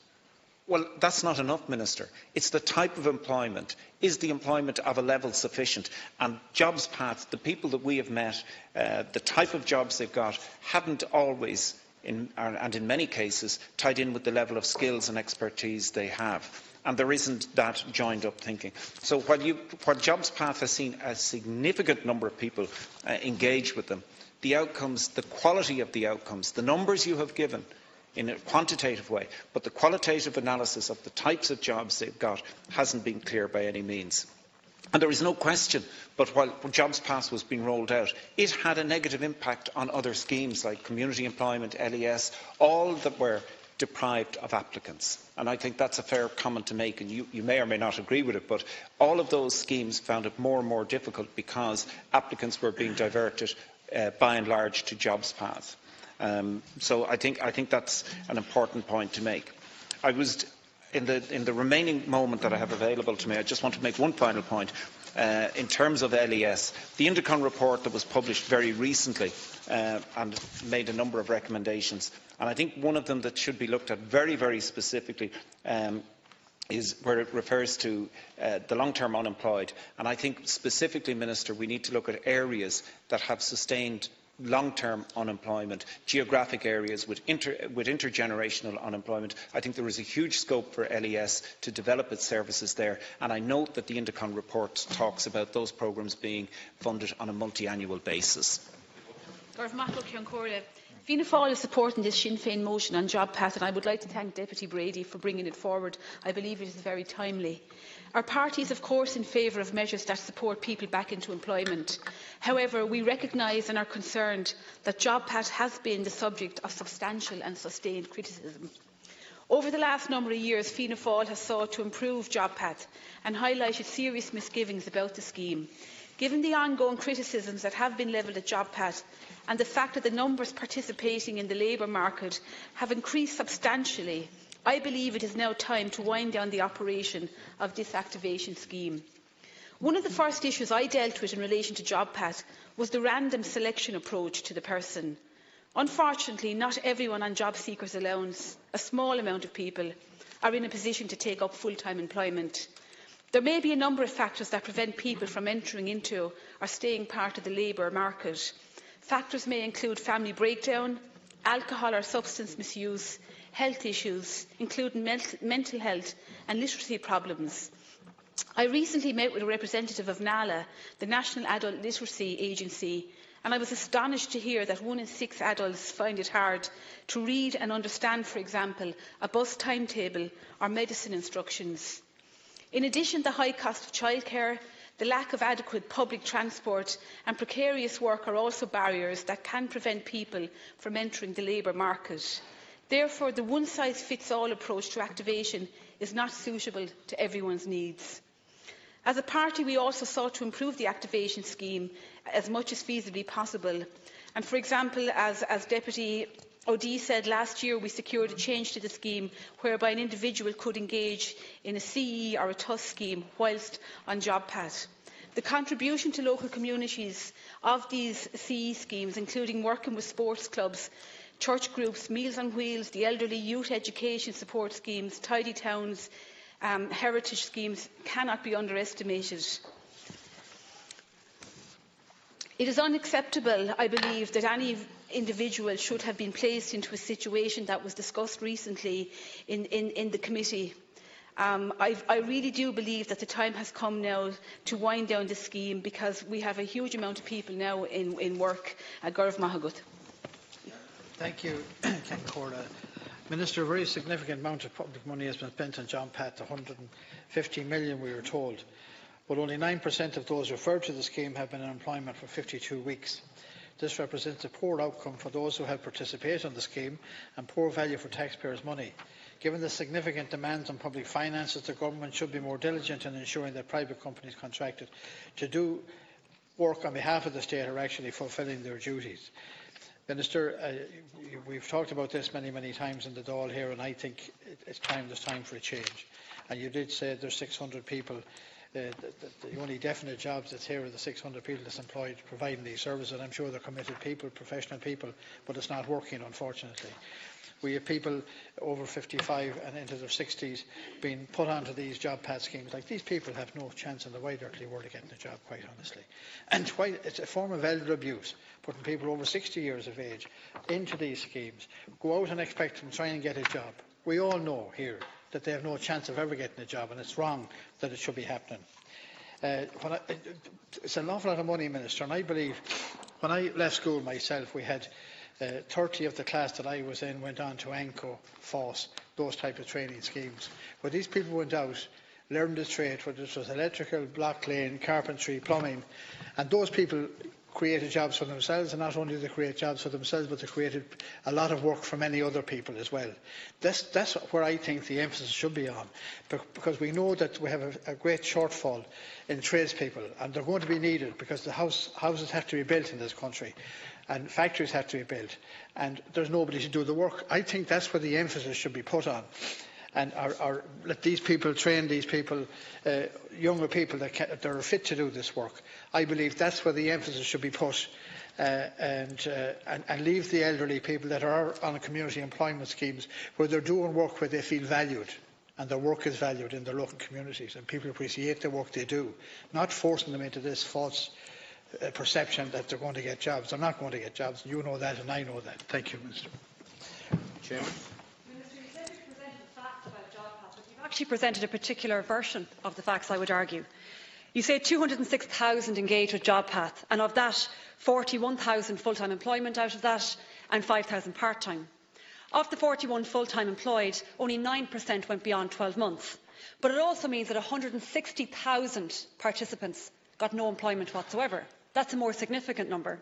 Well, that's not enough, Minister. It's the type of employment. Is the employment of a level sufficient? And JobPath, the people that we have met, the type of jobs they've got, haven't always, and in many cases, tied in with the level of skills and expertise they have. And there isn't that joined-up thinking. So while JobPath has seen a significant number of people engage with them, the outcomes, the quality of the outcomes, the numbers you have given, in a quantitative way, but the qualitative analysis of the types of jobs they've got hasn't been clear by any means. And there is no question, but while JobPath was being rolled out, it had a negative impact on other schemes like community employment, LES, all that were deprived of applicants. And I think that's a fair comment to make, and you may or may not agree with it, but all of those schemes found it more and more difficult because applicants were being diverted by and large to JobPath. So I think that's an important point to make. I was in the remaining moment that I have available to me, I just want to make one final point. In terms of LES, the Indicon report that was published very recently and made a number of recommendations, and I think one of them that should be looked at very, very specifically is where it refers to the long-term unemployed. And I think specifically, Minister, we need to look at areas that have sustained long-term unemployment, geographic areas with intergenerational unemployment. I think there is a huge scope for LES to develop its services there, and I note that the Indicon report talks about those programmes being funded on a multi-annual basis. Fianna Fáil is supporting this Sinn Féin motion on JobPath, and I would like to thank Deputy Brady for bringing it forward. I believe it is very timely. Our party is, of course, in favour of measures that support people back into employment. However, we recognise and are concerned that JobPath has been the subject of substantial and sustained criticism. Over the last number of years, Fianna Fáil has sought to improve JobPath and highlighted serious misgivings about the scheme. Given the ongoing criticisms that have been levelled at JobPath and the fact that the numbers participating in the labour market have increased substantially, I believe it is now time to wind down the operation of this activation scheme. One of the first issues I dealt with in relation to JobPath was the random selection approach to the person. Unfortunately, not everyone on job seekers allowance, a small amount of people, are in a position to take up full-time employment. There may be a number of factors that prevent people from entering into or staying part of the labour market. Factors may include family breakdown, alcohol or substance misuse, health issues, including mental health and literacy problems. I recently met with a representative of NALA, the National Adult Literacy Agency, and I was astonished to hear that 1 in 6 adults find it hard to read and understand, for example, a bus timetable or medicine instructions. In addition, the high cost of childcare, the lack of adequate public transport and precarious work are also barriers that can prevent people from entering the labour market. Therefore, the one-size-fits-all approach to activation is not suitable to everyone's needs. As a party, we also sought to improve the activation scheme as much as feasibly possible. And for example, as Deputy O'Dea said, last year we secured a change to the scheme whereby an individual could engage in a CE or a TUS scheme whilst on JobPath. The contribution to local communities of these CE schemes, including working with sports clubs, church groups, Meals on Wheels, the elderly, youth education support schemes, tidy towns, heritage schemes, cannot be underestimated. It is unacceptable, I believe, that any individual should have been placed into a situation that was discussed recently in the committee. I really do believe that the time has come now to wind down the scheme because we have a huge amount of people now in work. Gaurav Mahagut. Thank you, Ken Corda. Minister, a very significant amount of public money has been spent on JobPath, 150 million we were told, but only 9% of those referred to the scheme have been in employment for 52 weeks. This represents a poor outcome for those who have participated in the scheme and poor value for taxpayers' money. Given the significant demands on public finances, the government should be more diligent in ensuring that private companies contracted to do work on behalf of the state are actually fulfilling their duties. Minister, we've talked about this many times in the Dáil here, and I think there's time for a change. And you did say there's 600 people. The only definite jobs that's here are the 600 people that's employed providing these services. And I'm sure they're committed people, professional people, but it's not working, unfortunately. We have people over 55 and into their 60s being put onto these JobPath schemes. Like, these people have no chance in the wide earthly world of getting a job, quite honestly. And it's a form of elder abuse, putting people over 60 years of age into these schemes. Go out and expect them to try and get a job. We all know here that they have no chance of ever getting a job, and it's wrong that it should be happening. It's an awful lot of money, Minister, and I believe when I left school myself, we had 30 of the class that I was in went on to ANCO, FOSS, those type of training schemes. But these people went out, learned the trade, whether it was electrical, block laying, carpentry, plumbing, and those people created jobs for themselves, and not only did they create jobs for themselves, but they created a lot of work for many other people as well. That's where I think the emphasis should be on, because we know that we have a great shortfall in tradespeople, and they're going to be needed because the houses have to be built in this country, and factories have to be built, and there's nobody to do the work. I think that's where the emphasis should be put on. And let these people train these people, younger people that are fit to do this work. I believe that's where the emphasis should be put, and leave the elderly people that are on community employment schemes where they're doing work where they feel valued and their work is valued in their local communities and people appreciate the work they do, not forcing them into this false perception that they're going to get jobs. They're not going to get jobs. You know that and I know that. Thank you, Minister. Chairman. Actually presented a particular version of the facts, I would argue. You say 206,000 engaged with JobPath, and of that 41,000 full-time employment out of that and 5,000 part-time. Of the 41 full-time employed, only 9% went beyond 12 months. But it also means that 160,000 participants got no employment whatsoever. That's a more significant number.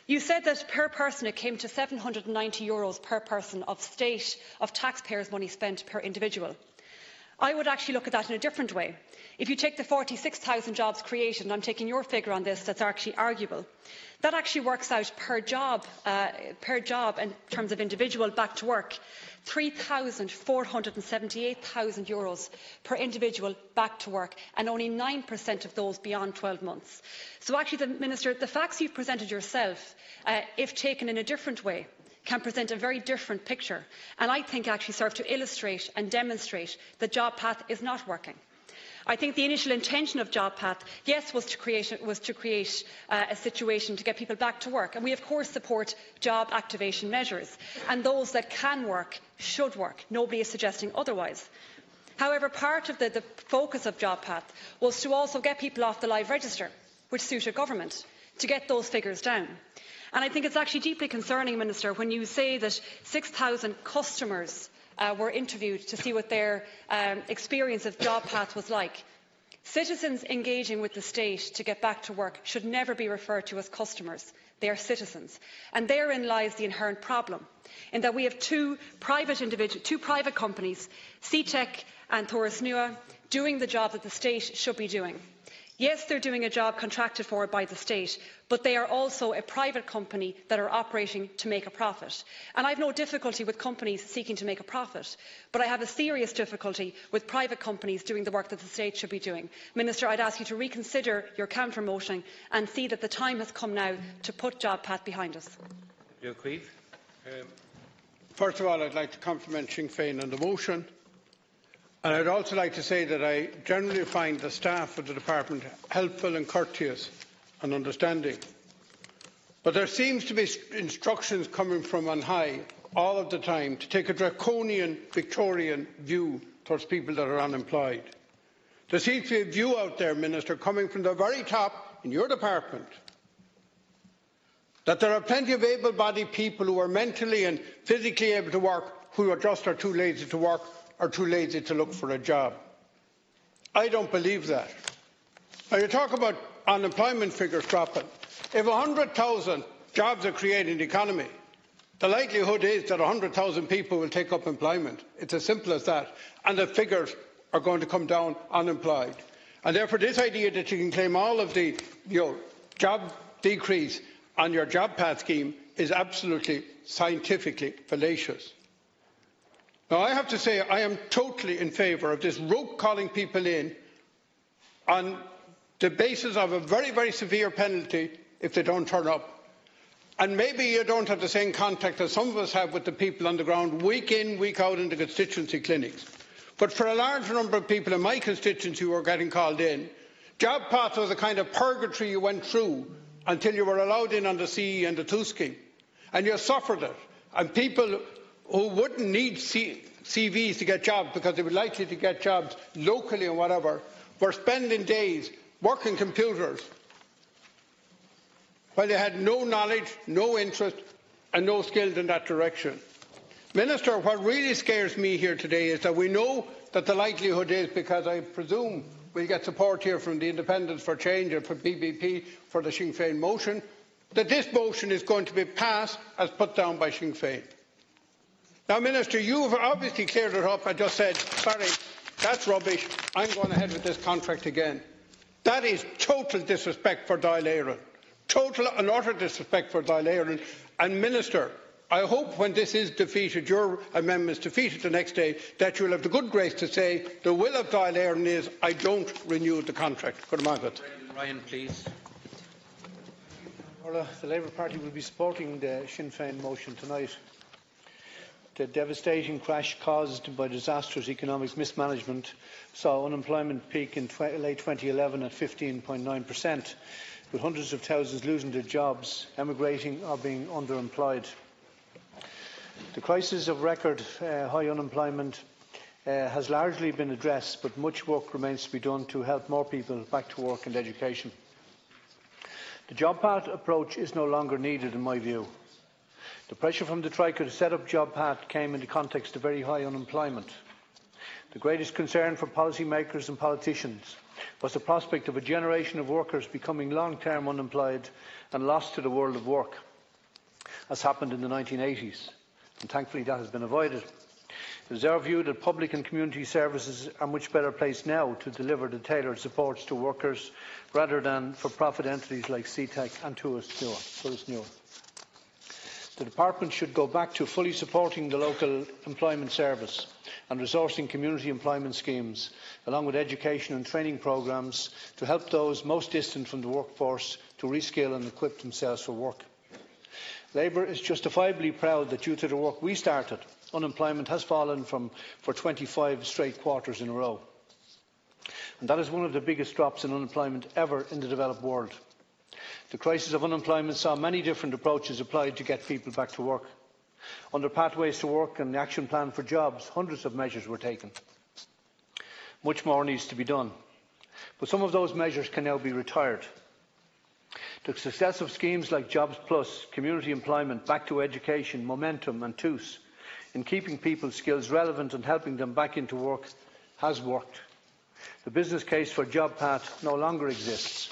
You said that per person it came to €790 per person of taxpayers' money spent per individual. I would actually look at that in a different way. If you take the 46,000 jobs created, and I'm taking your figure on this, that's actually arguable, that actually works out per job in terms of individual back to work, €3,478,000 per individual back to work, and only 9% of those beyond 12 months. So actually, Minister, the facts you've presented yourself, if taken in a different way, can present a very different picture, and I think actually serve to illustrate and demonstrate that JobPath is not working. I think the initial intention of JobPath, yes, was to create a situation to get people back to work, and we of course support job activation measures, and those that can work should work. Nobody is suggesting otherwise. However, part of the focus of JobPath was to also get people off the live register, which suited government, to get those figures down. And I think it's actually deeply concerning, Minister, when you say that 6,000 customers were interviewed to see what their experience of JobPath was like. Citizens engaging with the state to get back to work should never be referred to as customers. They are citizens. And therein lies the inherent problem, in that we have two private companies, CTEC and Thoras Nua, doing the job that the state should be doing. Yes, they're doing a job contracted for by the state, but they are also a private company that are operating to make a profit. And I have no difficulty with companies seeking to make a profit, but I have a serious difficulty with private companies doing the work that the state should be doing. Minister, I'd ask you to reconsider your counter-motion and see that the time has come now to put JobPath behind us. First of all, I'd like to compliment Sinn Féin on the motion. And I'd also like to say that I generally find the staff of the department helpful and courteous and understanding. But there seems to be instructions coming from on high all of the time to take a draconian Victorian view towards people that are unemployed. There seems to be a view out there, Minister, coming from the very top in your department, that there are plenty of able-bodied people who are mentally and physically able to work who are too lazy to work or too lazy to look for a job. I don't believe that. Now, you talk about unemployment figures dropping. If 100,000 jobs are created in the economy, the likelihood is that 100,000 people will take up employment. It's as simple as that. And the figures are going to come down unemployed. And therefore, this idea that you can claim all of the job decrease on your JobPath scheme is absolutely scientifically fallacious. Now, I have to say I am totally in favour of this rope calling people in on the basis of a very, very severe penalty if they don't turn up. And maybe you don't have the same contact as some of us have with the people on the ground week in, week out in the constituency clinics. But for a large number of people in my constituency who are getting called in, JobPath was a kind of purgatory you went through until you were allowed in on the CE and the 2 scheme. And you suffered it. And people who wouldn't need CVs to get jobs because they were likely to get jobs locally and whatever, were spending days working computers while they had no knowledge, no interest and no skills in that direction. Minister, what really scares me here today is that we know that the likelihood is, because I presume we'll get support here from the Independents for Change and for BBP for the Sinn Féin motion, that this motion is going to be passed as put down by Sinn Féin. Now, Minister, you've obviously cleared it up and just said, sorry, that's rubbish, I'm going ahead with this contract again. That is total disrespect for Dáil Éireann. Total and utter disrespect for Dáil Éireann. And Minister, I hope when this is defeated, your amendment is defeated the next day, that you will have the good grace to say the will of Dáil Éireann is I don't renew the contract. Ryan, please. The Labour Party will be supporting the Sinn Féin motion tonight. The devastating crash caused by disastrous economic mismanagement saw unemployment peak in late 2011 at 15.9%, with hundreds of thousands losing their jobs, emigrating or being underemployed. The crisis of record high unemployment has largely been addressed, but much work remains to be done to help more people back to work and education. The JobPath approach is no longer needed, in my view. The pressure from the Troika to set up JobPath came in the context of very high unemployment. The greatest concern for policymakers and politicians was the prospect of a generation of workers becoming long-term unemployed and lost to the world of work, as happened in the 1980s. And thankfully that has been avoided. It is our view that public and community services are much better placed now to deliver the tailored supports to workers rather than for-profit entities like CTEC and Tourist Nua. The Department should go back to fully supporting the local employment service and resourcing community employment schemes, along with education and training programmes to help those most distant from the workforce to reskill and equip themselves for work. Labour is justifiably proud that due to the work we started, unemployment has fallen for 25 straight quarters in a row. And that is one of the biggest drops in unemployment ever in the developed world. The crisis of unemployment saw many different approaches applied to get people back to work. Under Pathways to Work and the Action Plan for Jobs, hundreds of measures were taken. Much more needs to be done. But some of those measures can now be retired. The success of schemes like Jobs Plus, community employment, back to education, Momentum and TOOS in keeping people's skills relevant and helping them back into work has worked. The business case for JobPath no longer exists.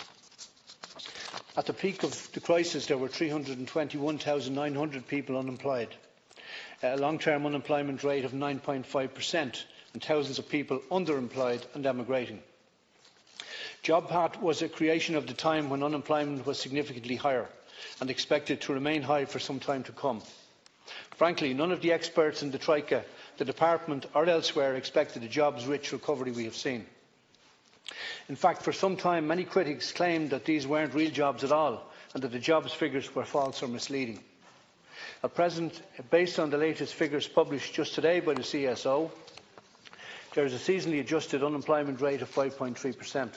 At the peak of the crisis, there were 321,900 people unemployed, a long-term unemployment rate of 9.5%, and thousands of people underemployed and emigrating. JobPath was a creation of the time when unemployment was significantly higher and expected to remain high for some time to come. Frankly, none of the experts in the Troika, the Department or elsewhere expected the jobs-rich recovery we have seen. In fact, for some time, many critics claimed that these weren't real jobs at all and that the jobs figures were false or misleading. At present, based on the latest figures published just today by the CSO, there is a seasonally adjusted unemployment rate of 5.3%.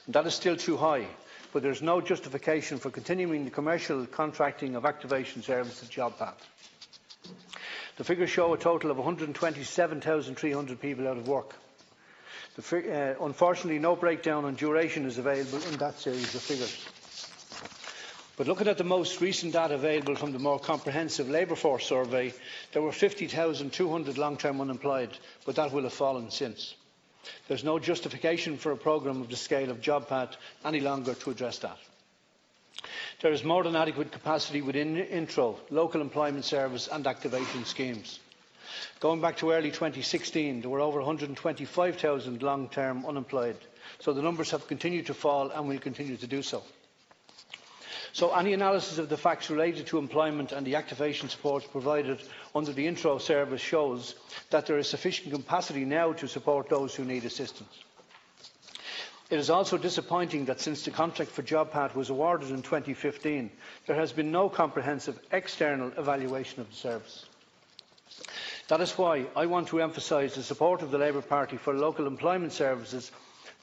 That is still too high, but there is no justification for continuing the commercial contracting of activation services JobPath. The figures show a total of 127,300 people out of work. Unfortunately, no breakdown on duration is available in that series of figures. But looking at the most recent data available from the more comprehensive labour force survey, there were 50,200 long-term unemployed, but that will have fallen since. There is no justification for a programme of the scale of JobPath any longer to address that. There is more than adequate capacity within intro, local employment service and activation schemes. Going back to early 2016, there were over 125,000 long-term unemployed, so the numbers have continued to fall and will continue to do so. So any analysis of the facts related to employment and the activation supports provided under the intro service shows that there is sufficient capacity now to support those who need assistance. It is also disappointing that since the contract for JobPath was awarded in 2015, there has been no comprehensive external evaluation of the service. That is why I want to emphasise the support of the Labour Party for local employment services,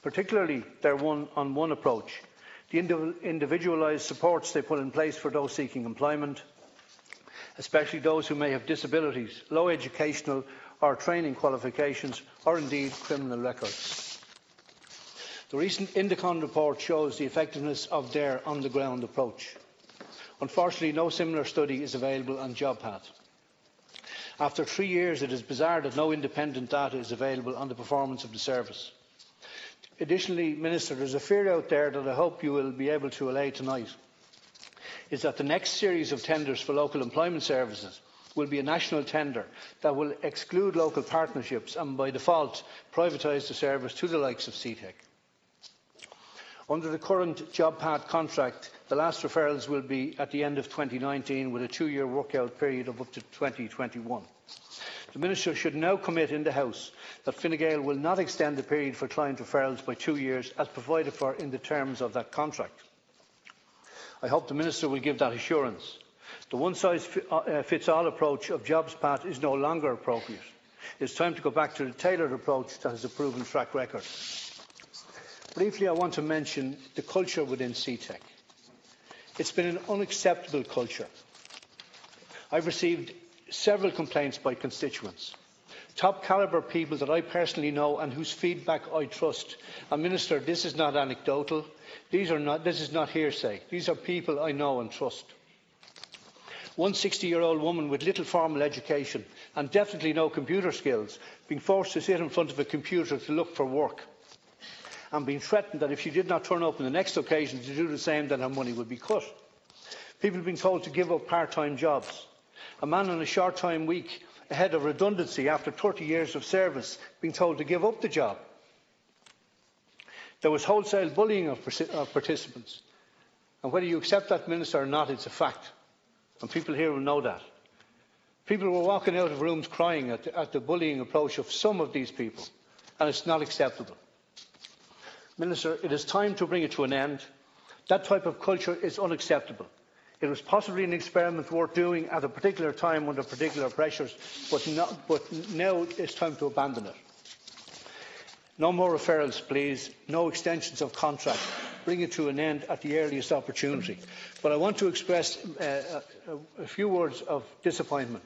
particularly their one-on-one approach, the individualised supports they put in place for those seeking employment, especially those who may have disabilities, low educational or training qualifications, or indeed criminal records. The recent Indicon report shows the effectiveness of their on-the-ground approach. Unfortunately, no similar study is available on JobPath. After 3 years, it is bizarre that no independent data is available on the performance of the service. Additionally, Minister, there is a fear out there that I hope you will be able to allay tonight, is that the next series of tenders for local employment services will be a national tender that will exclude local partnerships and, by default, privatise the service to the likes of CTEC. Under the current JobPath contract, the last referrals will be at the end of 2019 with a 2-year workout period of up to 2021. The Minister should now commit in the House that Fine Gael will not extend the period for client referrals by 2 years as provided for in the terms of that contract. I hope the Minister will give that assurance. The one-size-fits-all approach of JobPath is no longer appropriate. It is time to go back to the tailored approach that has a proven track record. Briefly, I want to mention the culture within CTEC. It's been an unacceptable culture. I've received several complaints by constituents, top calibre people that I personally know and whose feedback I trust. And Minister, this is not anecdotal. This is not hearsay. These are people I know and trust. One 60-year-old woman with little formal education and definitely no computer skills being forced to sit in front of a computer to look for work, and being threatened that if she did not turn up on the next occasion to do the same, then her money would be cut. People being told to give up part-time jobs. A man on a short-time week ahead of redundancy after 30 years of service being told to give up the job. There was wholesale bullying of participants. And whether you accept that, Minister, or not, it's a fact. And people here will know that. People were walking out of rooms crying at the bullying approach of some of these people. And it's not acceptable. Minister, it is time to bring it to an end. That type of culture is unacceptable. It was possibly an experiment worth doing at a particular time under particular pressures, but now it's time to abandon it. No more referrals, please. No extensions of contract. Bring it to an end at the earliest opportunity. But I want to express a few words of disappointment.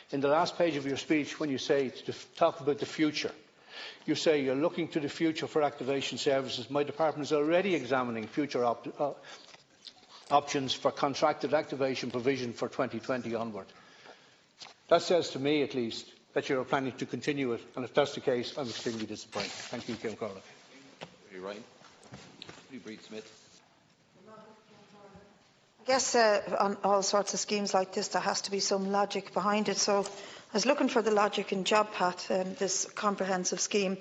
In the last page of your speech, when you say to talk about the future, you say you're looking to the future for activation services. My department is already examining future options for contracted activation provision for 2020 onward. That says to me, at least, that you are planning to continue it, and if that's the case, I'm extremely disappointed. Thank you, Kim Corley. I guess on all sorts of schemes like this, there has to be some logic behind it. So I was looking for the logic in JobPath, this comprehensive scheme,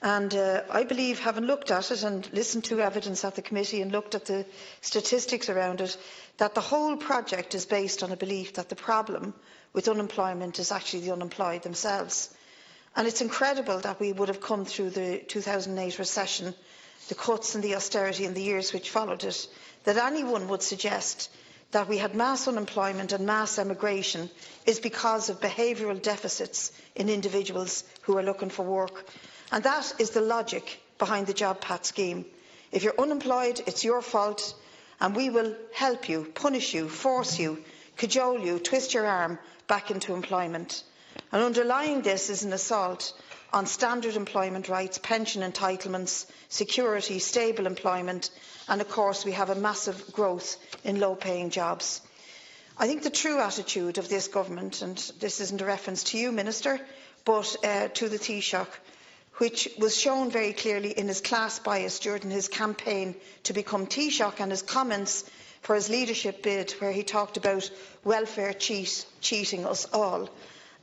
and I believe, having looked at it and listened to evidence at the committee and looked at the statistics around it, that the whole project is based on a belief that the problem with unemployment is actually the unemployed themselves. And it's incredible that we would have come through the 2008 recession, the cuts and the austerity in the years which followed it, that anyone would suggest that we had mass unemployment and mass emigration is because of behavioural deficits in individuals who are looking for work. And that is the logic behind the JobPath scheme. If you're unemployed, it's your fault, and we will help you, punish you, force you, cajole you, twist your arm back into employment. And underlying this is an assault on standard employment rights, pension entitlements, security, stable employment, and of course we have a massive growth in low-paying jobs. I think the true attitude of this government, and this isn't a reference to you, Minister, but to the Taoiseach, which was shown very clearly in his class bias during his campaign to become Taoiseach and his comments for his leadership bid, where he talked about welfare cheating us all,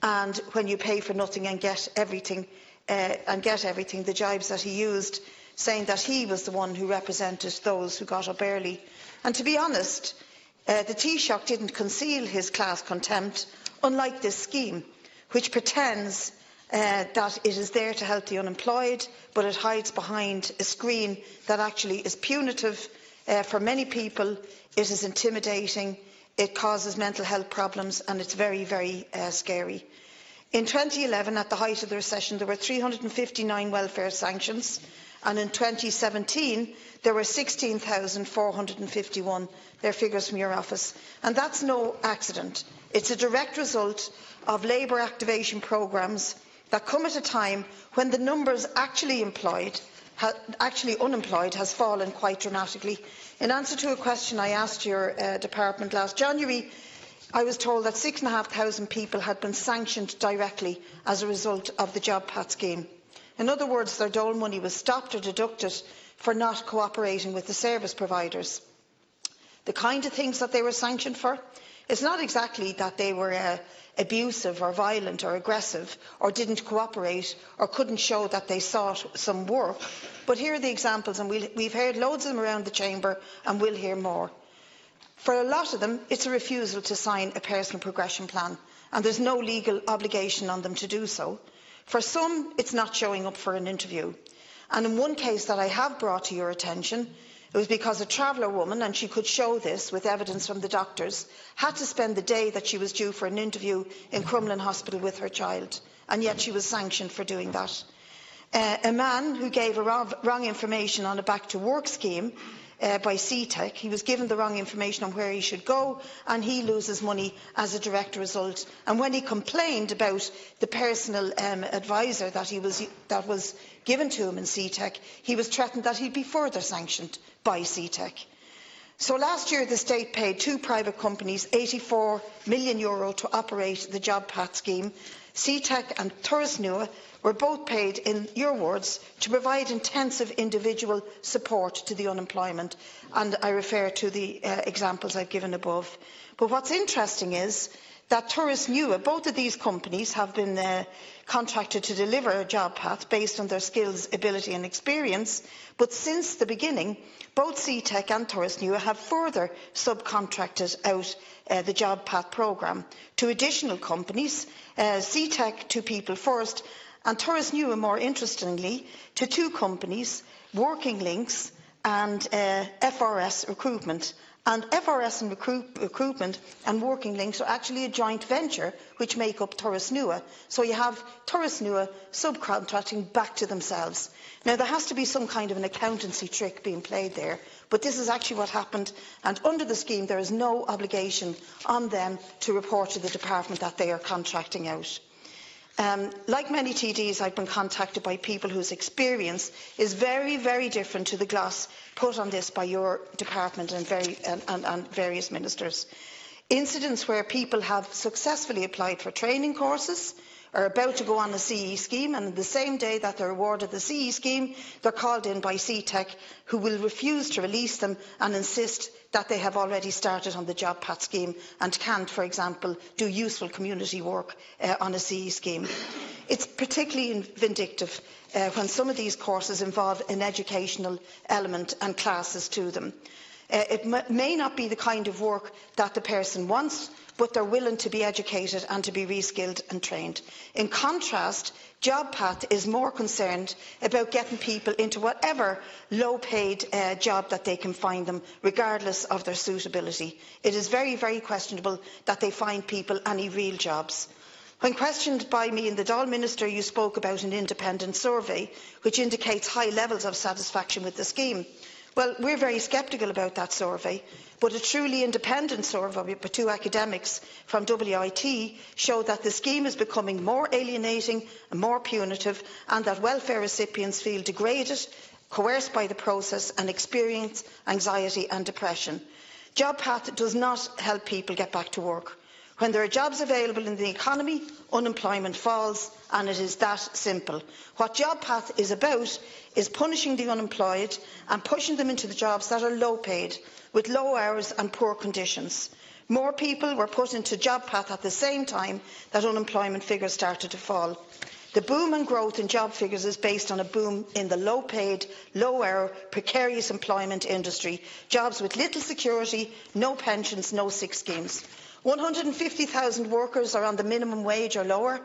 and when you pay for nothing and get everything, the jibes that he used, saying that he was the one who represented those who got up early. And to be honest, the Taoiseach didn't conceal his class contempt, unlike this scheme, which pretends that it is there to help the unemployed, but it hides behind a screen that actually is punitive for many people. It is intimidating, it causes mental health problems, and it's very, very scary. In 2011, at the height of the recession, there were 359 welfare sanctions, and in 2017 there were 16,451. They're figures from your office. And that's no accident. It's a direct result of labour activation programmes that come at a time when the numbers actually unemployed has fallen quite dramatically. In answer to a question I asked your department last January, I was told that 6,500 people had been sanctioned directly as a result of the JobPath scheme. In other words, their dole money was stopped or deducted for not cooperating with the service providers. The kind of things that they were sanctioned for, it's not exactly that they were abusive or violent or aggressive or didn't cooperate or couldn't show that they sought some work. But here are the examples, and we've heard loads of them around the chamber and we'll hear more. For a lot of them, it's a refusal to sign a personal progression plan, and there's no legal obligation on them to do so. For some, it's not showing up for an interview. And in one case that I have brought to your attention, it was because a traveller woman, and she could show this with evidence from the doctors, had to spend the day that she was due for an interview in Crumlin Hospital with her child, and yet she was sanctioned for doing that. A man who gave wrong information on a back-to-work scheme by CTEC, he was given the wrong information on where he should go, and he loses money as a direct result. And when he complained about the personal advisor that was given to him in CTEC, he was threatened that he'd be further sanctioned by CTEC. So last year the state paid two private companies €84 million to operate the JobPath scheme. CTEC and Turas Nua were both paid, in your words, to provide intensive individual support to the unemployment, and I refer to the examples I've given above. But what's interesting is that Turas Nua, both of these companies have been contracted to deliver a JobPath based on their skills, ability and experience, but since the beginning, both CTEC and Turas Nua have further subcontracted out the JobPath programme to additional companies, CTEC to People First, and Turas Nua, more interestingly, to two companies, Working Links and FRS Recruitment. And FRS and Recruitment and Working Links are actually a joint venture which make up Turas Nua. So you have Turas Nua subcontracting back to themselves. Now, there has to be some kind of an accountancy trick being played there, but this is actually what happened, and under the scheme there is no obligation on them to report to the department that they are contracting out. Like many TDs, I've been contacted by people whose experience is very, very different to the gloss put on this by your department and various ministers. Incidents where people have successfully applied for training courses, are about to go on a CE scheme, and the same day that they're awarded the CE scheme, they're called in by CTEC, who will refuse to release them and insist that they have already started on the JobPath scheme and can't, for example, do useful community work on a CE scheme. It's particularly vindictive when some of these courses involve an educational element and classes to them. It may not be the kind of work that the person wants, but they're willing to be educated and to be reskilled and trained. In contrast, JobPath is more concerned about getting people into whatever low-paid job that they can find them, regardless of their suitability. It is very, very questionable that they find people any real jobs. When questioned by me and the Dáil Minister, you spoke about an independent survey which indicates high levels of satisfaction with the scheme. Well, we're very sceptical about that survey, but a truly independent survey by two academics from WIT showed that the scheme is becoming more alienating and more punitive, and that welfare recipients feel degraded, coerced by the process, and experience anxiety and depression. JobPath does not help people get back to work. When there are jobs available in the economy, unemployment falls, and it is that simple. What JobPath is about is punishing the unemployed and pushing them into the jobs that are low paid, with low hours and poor conditions. More people were put into JobPath at the same time that unemployment figures started to fall. The boom and growth in job figures is based on a boom in the low-paid, low-hour, precarious employment industry, jobs with little security, no pensions, no sick schemes. 150,000 workers are on the minimum wage or lower.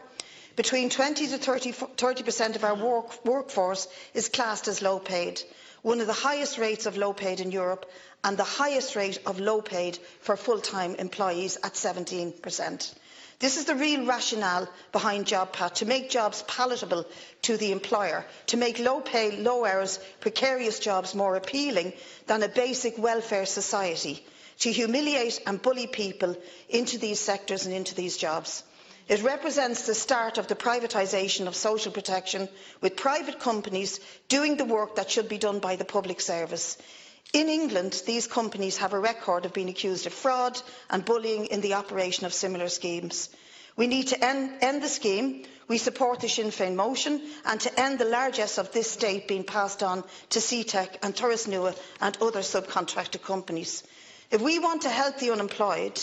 Between 20 to 30% of our workforce is classed as low-paid, one of the highest rates of low-paid in Europe and the highest rate of low-paid for full-time employees at 17%. This is the real rationale behind JobPath, to make jobs palatable to the employer, to make low-pay, low-hours, precarious jobs more appealing than a basic welfare society, to humiliate and bully people into these sectors and into these jobs. It represents the start of the privatisation of social protection, with private companies doing the work that should be done by the public service. In England, these companies have a record of being accused of fraud and bullying in the operation of similar schemes. We need to end the scheme. We support the Sinn Féin motion, and to end the largesse of this state being passed on to CTEC and Turas Nua and other subcontracted companies. If we want to help the unemployed,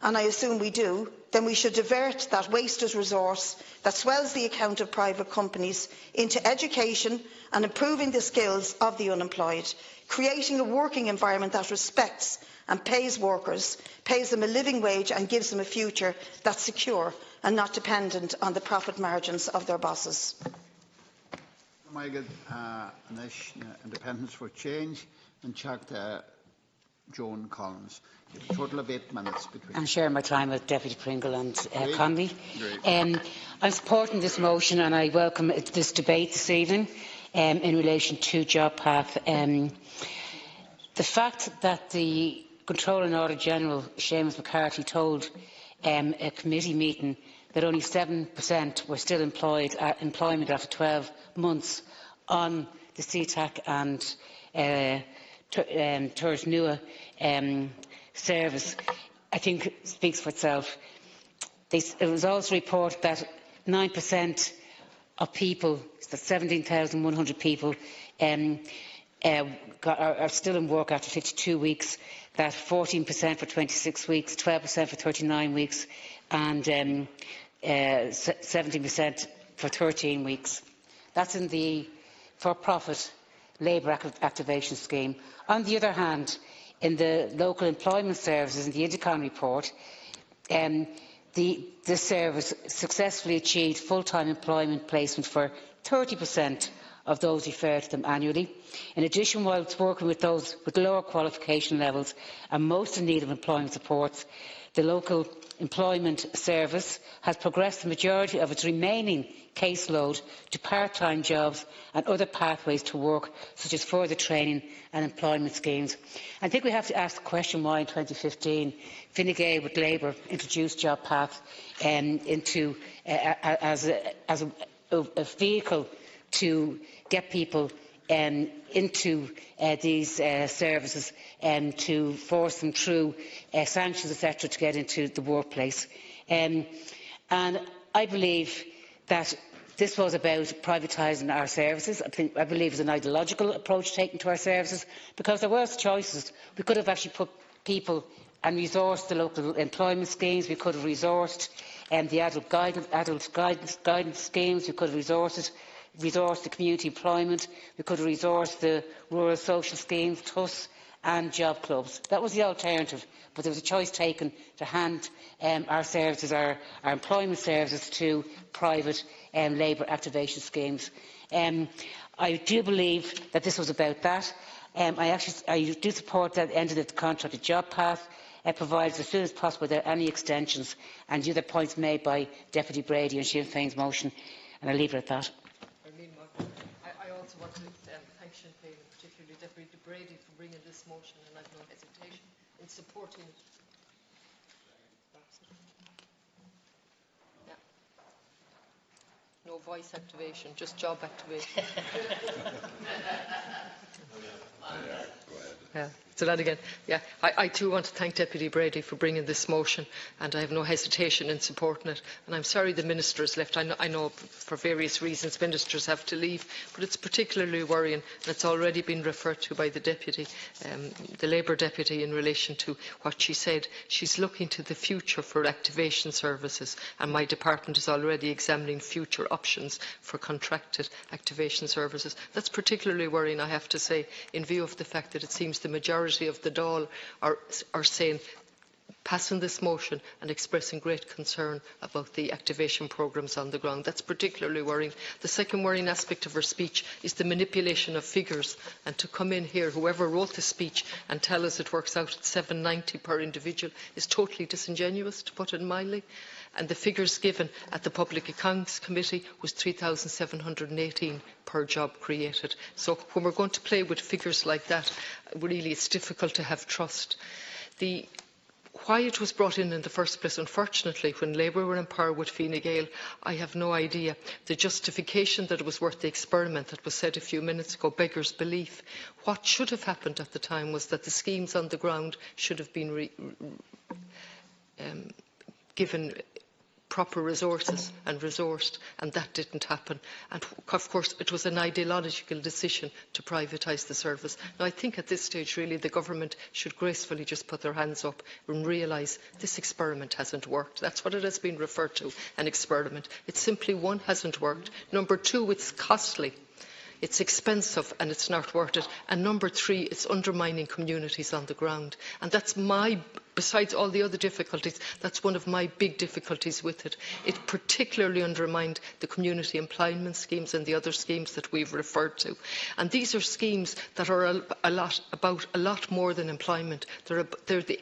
and I assume we do, then we should divert that wasted resource that swells the account of private companies into education and improving the skills of the unemployed, creating a working environment that respects and pays workers, pays them a living wage and gives them a future that's secure and not dependent on the profit margins of their bosses. Independence for Change and Joan Collins. You have a total of 8 minutes between. I'm sharing my time with Deputy Pringle and Conley. I'm supporting this motion and I welcome this debate this evening in relation to JobPath. The fact that the Controller and Auditor General, Seamus McCarthy, told a committee meeting that only 7% were still employment after 12 months on the CTAC and Turas Nua service, I think speaks for itself. It was also reported that 9% of people, that's 17,100 people, are still in work after 52 weeks, that 14% for 26 weeks, 12% for 39 weeks and 17% for 13 weeks. That's in the for-profit labour activation scheme. On the other hand, in the local employment services in the Intercom report, the service successfully achieved full-time employment placement for 30% of those referred to them annually. In addition, whilst working with those with lower qualification levels and most in need of employment supports, the local employment service has progressed the majority of its remaining caseload to part-time jobs and other pathways to work, such as further training and employment schemes. I think we have to ask the question why in 2015 Fine Gael with Labour introduced JobPath as a vehicle to get people into these services and to force them through sanctions, etc., to get into the workplace. And I believe that this was about privatising our services. I believe it's an ideological approach taken to our services, because there were choices. We could have actually put people and resourced the local employment schemes. We could have resourced the adult guidance schemes. We could have resourced the community employment. We could have resourced the rural social schemes, TUS and job clubs. That was the alternative, but there was a choice taken to hand our services, our employment services, to private labour activation schemes. I do believe that this was about that. I do support that ending of the contract at JobPath. Provides as soon as possible without any extensions, and the other points made by Deputy Brady and Sinn Féin's motion, and I'll leave it at that. I also want to thank Sinn Féin, and particularly Deputy Brady, for bringing this motion, and I have no hesitation in supporting it. Yeah. No voice activation, just job activation. Yeah. To that again. Yeah, I too want to thank Deputy Brady for bringing this motion, and I have no hesitation in supporting it. And I'm sorry the Minister has left. I know for various reasons ministers have to leave, but it's particularly worrying, and it's already been referred to by the Deputy, the Labour Deputy, in relation to what she said. She's looking to the future for activation services, and my department is already examining future options for contracted activation services. That's particularly worrying, I have to say, in view of the fact that it seems the majority of the Dáil are saying, passing this motion and expressing great concern about the activation programmes on the ground. That's particularly worrying. The second worrying aspect of her speech is the manipulation of figures, and to come in here, whoever wrote the speech, and tell us it works out at $7.90 per individual is totally disingenuous, to put it mildly. And the figures given at the Public Accounts Committee was $3,718 per job created. So when we're going to play with figures like that, really it's difficult to have trust. Why it was brought in the first place, unfortunately, when Labour were in power with Fine Gael, I have no idea. The justification that it was worth the experiment that was said a few minutes ago beggars belief. What should have happened at the time was that the schemes on the ground should have been given proper resources and resourced, and that didn't happen. And of course it was an ideological decision to privatise the service. Now I think at this stage really the government should gracefully just put their hands up and realise this experiment hasn't worked. That's what it has been referred to, an experiment. It simply, one, hasn't worked. Number two, it's costly. It's expensive and it's not worth it. And number three, it's undermining communities on the ground. And that's besides all the other difficulties, that's one of my big difficulties with it. It particularly undermined the community employment schemes and the other schemes that we've referred to. And these are schemes that are about a lot more than employment. They're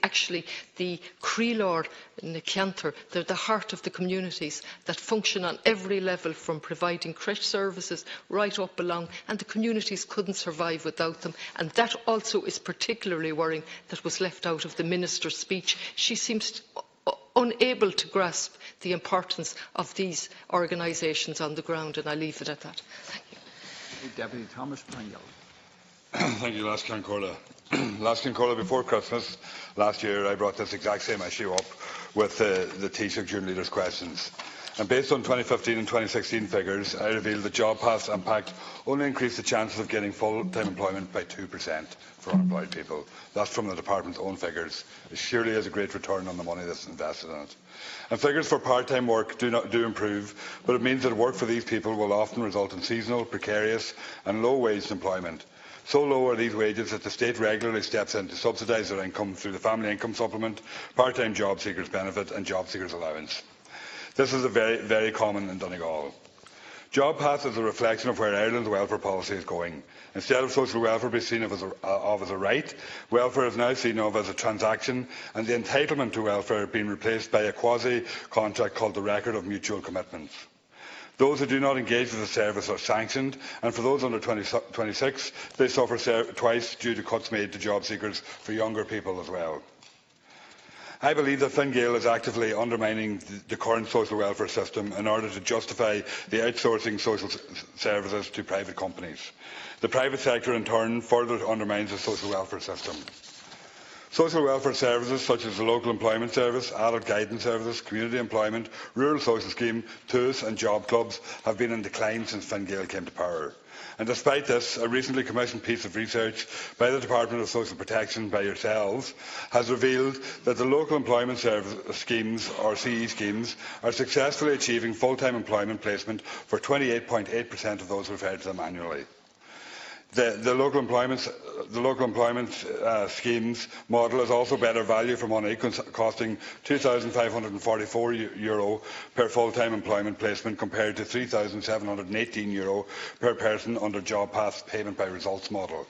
actually the Creelor and the Cantor. They're the heart of the communities that function on every level, from providing creche services right up along, and the communities couldn't survive without them. And that also is particularly worrying, that was left out of the Minister's speech. She seems unable to grasp the importance of these organisations on the ground, and I leave it at that. Thank you. Deputy Thomas Pringle. Thank you, Last Concordia. Before Christmas last year, I brought this exact same issue up with the Taoiseach during Leaders' Questions. And based on 2015 and 2016 figures, I revealed that JobPath's impact only increased the chances of getting full-time employment by 2% for unemployed people. That's from the department's own figures. It surely is a great return on the money that's invested in it. And figures for part-time work do improve, but it means that work for these people will often result in seasonal, precarious and low-waged employment. So low are these wages that the state regularly steps in to subsidise their income through the Family Income Supplement, Part-Time Job Seekers Benefit and Job Seekers Allowance. This is very, very common in Donegal. JobPath is a reflection of where Ireland's welfare policy is going. Instead of social welfare being seen of as a right, welfare is now seen of as a transaction, and the entitlement to welfare being replaced by a quasi-contract called the Record of Mutual Commitments. Those who do not engage with the service are sanctioned, and for those under 26, they suffer twice due to cuts made to job seekers for younger people as well. I believe that Fine Gael is actively undermining the current social welfare system in order to justify the outsourcing social services to private companies. The private sector, in turn, further undermines the social welfare system. Social welfare services such as the Local Employment Service, Adult Guidance Services, Community Employment, Rural Social Scheme, TUS and Job Clubs have been in decline since Fine Gael came to power. And despite this, a recently commissioned piece of research by the Department of Social Protection, by yourselves, has revealed that the local employment service schemes, or CE schemes, are successfully achieving full-time employment placement for 28.8% of those referred to them annually. The local employment schemes model is also better value for money, costing €2,544 per full-time employment placement compared to €3,718 per person under JobPath's payment by results model.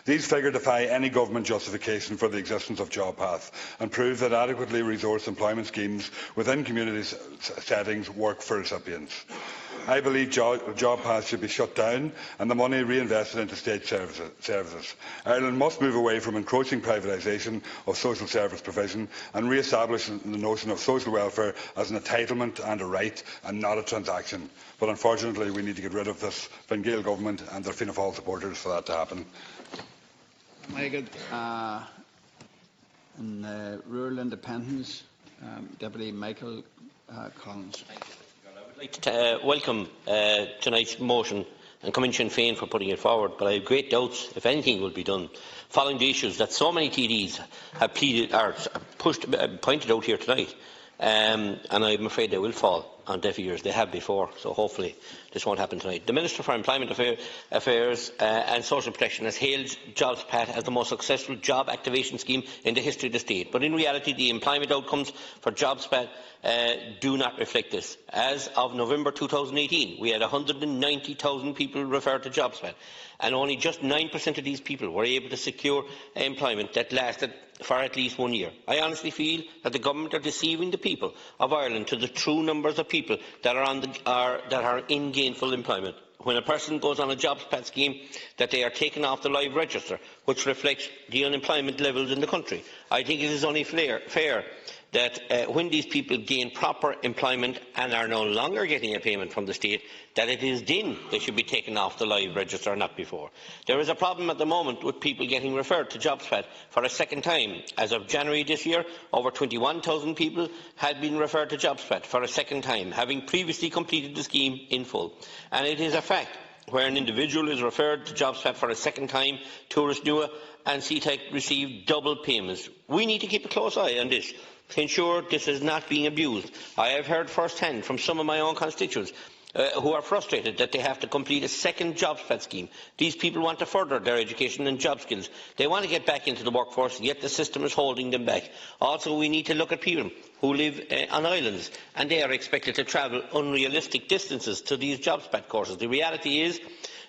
These figures defy any government justification for the existence of JobPath and prove that adequately resourced employment schemes within community settings work for recipients. I believe JobPath should be shut down and the money reinvested into state services. Ireland must move away from encroaching privatisation of social service provision and re-establish the notion of social welfare as an entitlement and a right and not a transaction. But unfortunately, we need to get rid of this Fine Gael government and their Fianna Fáil supporters for that to happen. Meagad, in rural independence, Deputy Michael Collins. I would like to welcome tonight's motion and commend Sinn Féin for putting it forward, but I have great doubts if anything will be done following the issues that so many TDs have pointed out here tonight. And I'm afraid they will fall on deaf ears. They have before, so hopefully this won't happen tonight. The Minister for Employment Affairs and Social Protection has hailed JobPath as the most successful job activation scheme in the history of the state. But in reality, the employment outcomes for JobPath do not reflect this. As of November 2018, we had 190,000 people referred to JobPath, and only just 9% of these people were able to secure employment that lasted for at least 1 year. I honestly feel that the government are deceiving the people of Ireland to the true numbers of people that are in gainful employment. When a person goes on a JobPath scheme, that they are taken off the live register, which reflects the unemployment levels in the country. I think it is only fair that when these people gain proper employment and are no longer getting a payment from the state, that it is then they should be taken off the live register, not before. There is a problem at the moment with people getting referred to JobPath for a second time. As of January this year, over 21,000 people had been referred to JobPath for a second time, having previously completed the scheme in full. And it is a fact where an individual is referred to JobPath for a second time, Tourist Nua and CTEC receive double payments. We need to keep a close eye on this to ensure this is not being abused. I have heard first hand from some of my own constituents who are frustrated that they have to complete a second JobPath scheme. These people want to further their education and job skills. They want to get back into the workforce, yet the system is holding them back. Also, we need to look at people who live on islands, and they are expected to travel unrealistic distances to these JobPath courses. The reality is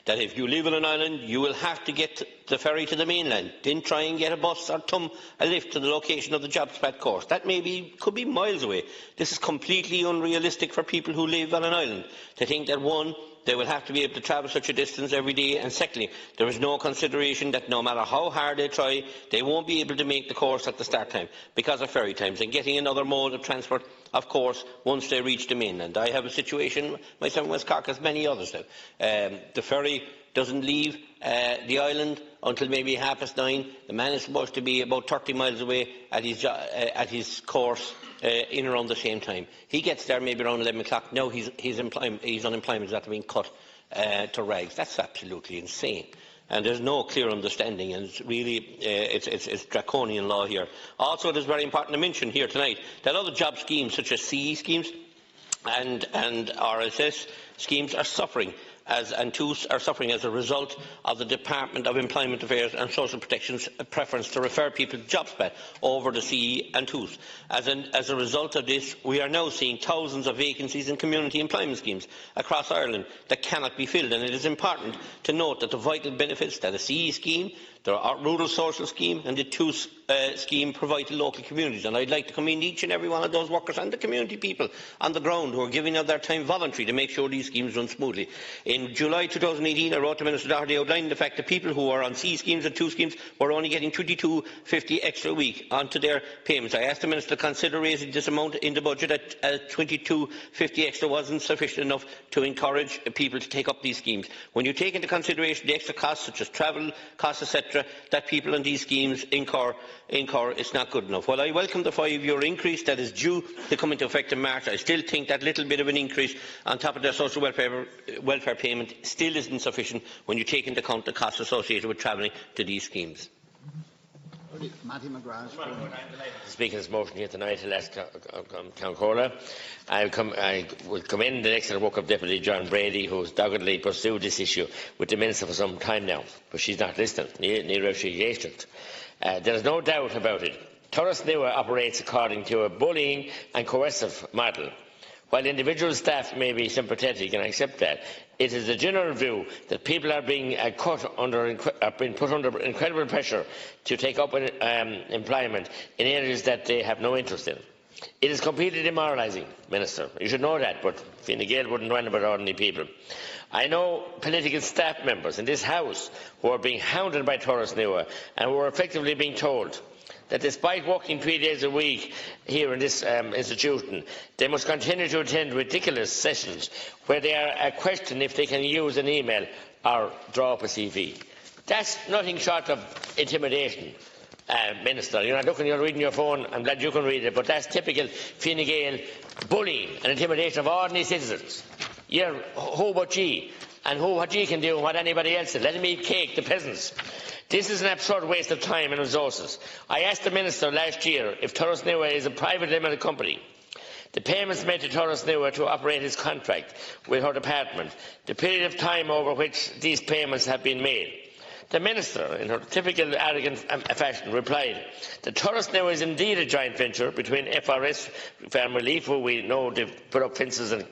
that if you live on an island, you will have to get the ferry to the mainland, then try and get a bus or a lift to the location of the JobPath course. That could be miles away. This is completely unrealistic for people who live on an island to think that, one, they will have to be able to travel such a distance every day, and secondly, there is no consideration that no matter how hard they try, they won't be able to make the course at the start time because of ferry times and getting another mode of transport, of course, once they reach the mainland. I have a situation myself in West Cork, as many others do. The ferry doesn't leave the island until maybe 9:30. The man is supposed to be about 30 miles away at his course in around the same time. He gets there maybe around 11 o'clock. Now his unemployment is after being cut to rags. That's absolutely insane. And there's no clear understanding, and it's really it's draconian law here. Also, it is very important to mention here tonight that other job schemes, such as CE schemes and RSS schemes, are suffering as a result of the Department of Employment Affairs and Social Protection's preference to refer people to JobPath over the CE and TUS. As a result of this, we are now seeing thousands of vacancies in community employment schemes across Ireland that cannot be filled, and it is important to note that the vital benefits that a CE scheme, the Rural Social Scheme and the TUS scheme provide to local communities. And I'd like to commend each and every one of those workers and the community people on the ground who are giving up their time voluntarily to make sure these schemes run smoothly. In July 2018, I wrote to Minister Doherty outlining the fact that people who are on C schemes and TUS schemes were only getting $22.50 extra a week onto their payments. I asked the Minister to consider raising this amount in the budget at $22.50 extra wasn't sufficient enough to encourage people to take up these schemes. When you take into consideration the extra costs, such as travel costs, etc., that people on these schemes incur, it's not good enough. While I welcome the 5-year increase that is due to come into effect in March, I still think that little bit of an increase on top of their social welfare payment still isn't sufficient when you take into account the costs associated with travelling to these schemes. Matthew McGrath. Speaking this motion here tonight, I'll ask Count Corla. I will commend the excellent work of Deputy John Brady, who has doggedly pursued this issue with the Minister for some time now, but she's not listening, neither has she yesterday. There is no doubt about it. Tourist Nua operates according to a bullying and coercive model. While individual staff may be sympathetic, and I accept that, it is a general view that people are being put under incredible pressure to take up employment in areas that they have no interest in. It is completely demoralising, Minister. You should know that, but Fine Gael wouldn't know about ordinary people. I know political staff members in this House who are being hounded by Tourist Nua and who are effectively being told that despite working 3 days a week here in this institution, they must continue to attend ridiculous sessions where they are questioned if they can use an email or draw up a CV. That's nothing short of intimidation. Minister, you're not looking, you're reading your phone. I'm glad you can read it, but that's typical Fine Gael bullying and intimidation of ordinary citizens. You're who but ye, and what ye can do and what anybody else did. Let them eat cake, the peasants. This is an absurd waste of time and resources. I asked the Minister last year if Turris Nua is a private limited company. The payments made to Turris Nua to operate his contract with her department, the period of time over which these payments have been made. The Minister, in her typical arrogant fashion, replied that Turris Nua is indeed a joint venture between FRS, Farm Relief, who we know they put up fences and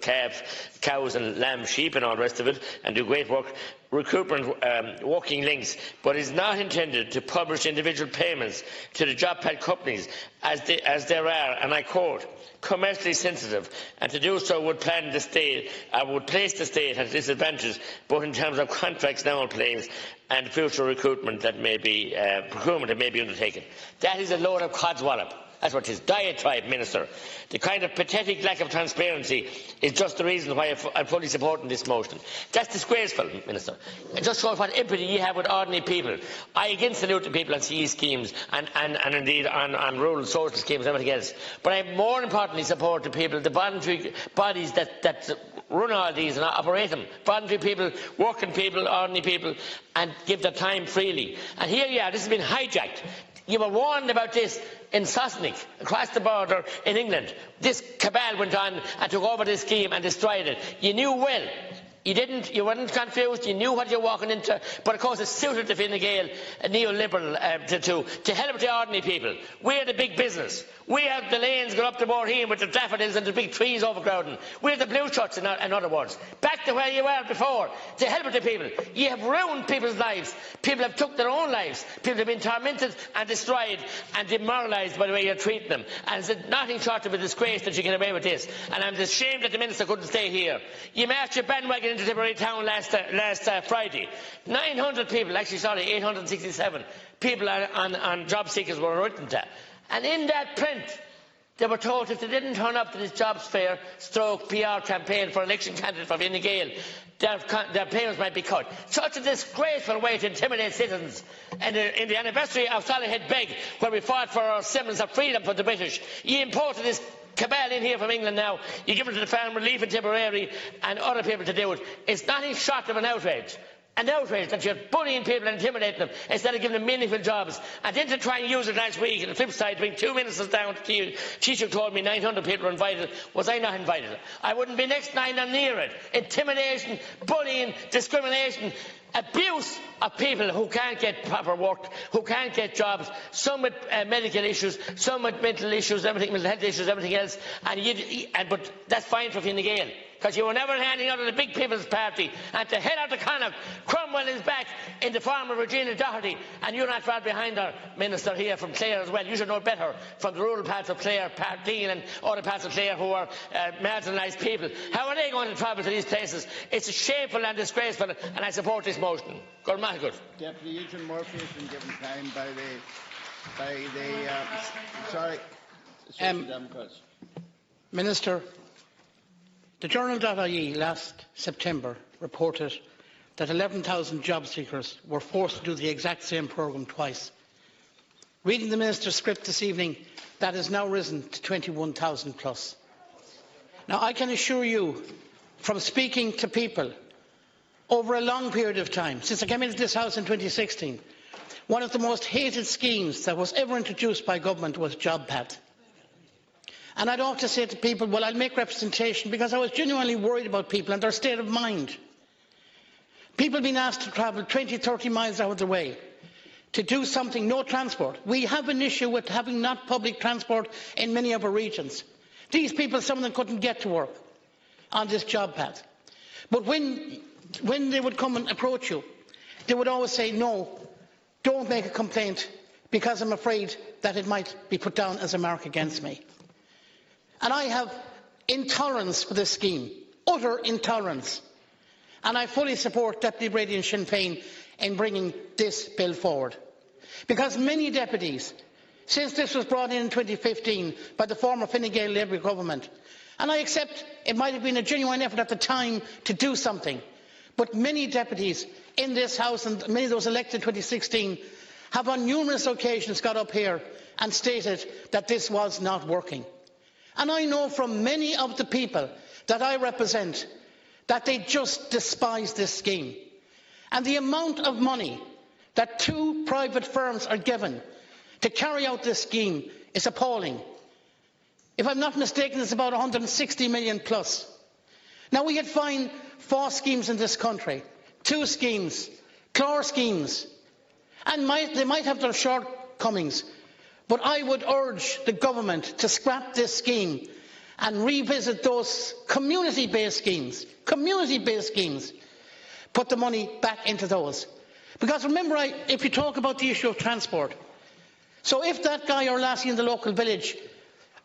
cows and lamb, sheep and all the rest of it, and do great work, recruitment walking links, but is not intended to publish individual payments to the JobPath companies as there are, and I quote, commercially sensitive, and to do so would place the state at a disadvantage, both in terms of contracts now in place and future recruitment that may be procurement that may be undertaken. That is a load of codswallop. That's what it is. Diatribe, Minister. The kind of pathetic lack of transparency is just the reason why I'm fully supporting this motion. That's disgraceful, Minister. It just shows what empathy you have with ordinary people. I again salute the people on CE schemes and indeed on rural social schemes and everything else. But I more importantly support the people, the voluntary bodies that run all these and operate them. Voluntary people, working people, ordinary people, and give their time freely. And here you are, this has been hijacked. You were warned about this in Sosnick, across the border in England. This cabal went on and took over this scheme and destroyed it. You knew well. You weren't confused, you knew what you were walking into, but of course it suited the Fine Gael neoliberal to help the ordinary people. We're the big business. We have the lanes going up to Moorheen with the daffodils and the big trees overcrowding. We're the blue shirts, in other words. Back to where you were before, to help the people. You have ruined people's lives. People have took their own lives. People have been tormented and destroyed and demoralised by the way you're treating them. And it's nothing short of a disgrace that you get away with this. And I'm ashamed that the Minister couldn't stay here. You marched your bandwagon into Tipperary town last Friday. 900 people, actually sorry, 867 people on job seekers were written to. And in that print, they were told if they didn't turn up to this jobs fair stroke PR campaign for election candidate for Fine Gael, their payments might be cut. Such a disgraceful way to intimidate citizens. And in the anniversary of Solihull Beg, where we fought for our semblance of freedom for the British, you imported this cabal in here from England now. You give it to the Farm Relief in Tipperary and other people to do it. It's nothing short of an outrage. An outrage that you're bullying people and intimidating them instead of giving them meaningful jobs. And then to try and use it last week, on the flip side, to bring 2 ministers down to you. Taoiseach told me 900 people were invited. Was I not invited? I wouldn't be next 9 or near it. Intimidation, bullying, discrimination, abuse of people who can't get proper work, who can't get jobs, some with medical issues, some with mental issues, mental health issues, everything else. But that's fine for Fine Gael, because you were never handing out of the big people's party. And to head out to Connacht, Cromwell is back in the form of Regina Doherty, and you're not far behind our Minister here from Clare as well. You should know better from the rural parts of Clare, Dean and other parts of Clare who are marginalised people. How are they going to travel to these places? It's shameful and disgraceful, and I support this motion. Good. Deputy Agent Murphy has been given time by the Democrats. Minister, the Journal.ie last September reported that 11,000 job seekers were forced to do the exact same programme twice. Reading the Minister's script this evening, that has now risen to 21,000 plus. Now, I can assure you, from speaking to people over a long period of time, since I came into this House in 2016, one of the most hated schemes that was ever introduced by government was JobPath. And I'd often say to people, well, I'll make representation, because I was genuinely worried about people and their state of mind. People being asked to travel 20, 30 miles out of their way to do something, no transport. We have an issue with having not public transport in many of our regions. These people, some of them couldn't get to work on this JobPath. But when they would come and approach you, they would always say, no, don't make a complaint, because I'm afraid that it might be put down as a mark against me. And I have intolerance for this scheme, utter intolerance. And I fully support Deputy Brady and Sinn Féin in bringing this bill forward. Because many deputies, since this was brought in 2015 by the former Fine Gael Labour government, and I accept it might have been a genuine effort at the time to do something, but many deputies in this House, and many of those elected in 2016, have on numerous occasions got up here and stated that this was not working. And I know from many of the people that I represent that they just despise this scheme. And the amount of money that 2 private firms are given to carry out this scheme is appalling. If I'm not mistaken, it's about 160 million plus. Now, we had fine 4 schemes in this country, 2 schemes, core schemes, and they might have their shortcomings, but I would urge the government to scrap this scheme and revisit those community-based schemes. Put the money back into those. Because remember, if you talk about the issue of transport, so if that guy or lassie in the local village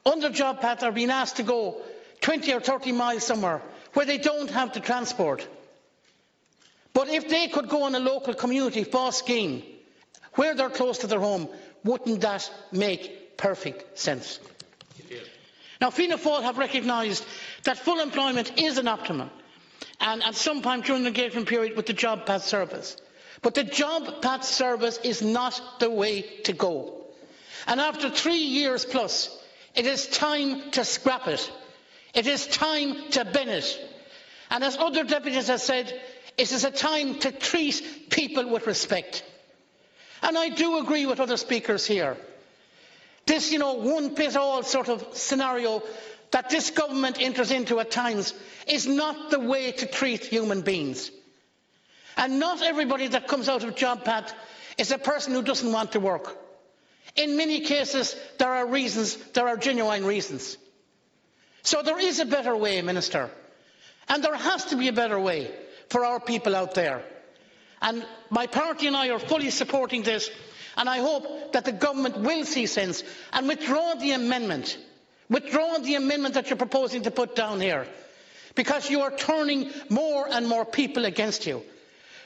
under JobPath are being asked to go 20 or 30 miles somewhere where they don't have the transport, but if they could go on a local community FOSS scheme where they're close to their home, wouldn't that make perfect sense? Now, Fianna Fáil have recognised that full employment is an optimum, and at some time during the engagement period with the JobPath service. But the JobPath service is not the way to go. And after 3 years plus, it is time to scrap it. It is time to bin it. And as other deputies have said, it is a time to treat people with respect. And I do agree with other speakers here. This, one-fit-all sort of scenario that this government enters into at times is not the way to treat human beings. And not everybody that comes out of JobPath is a person who doesn't want to work. In many cases, there are reasons, there are genuine reasons. So there is a better way, Minister. And there has to be a better way for our people out there. And my party and I are fully supporting this, and I hope that the government will see sense and withdraw the amendment. Withdraw the amendment that you're proposing to put down here, because you are turning more and more people against you.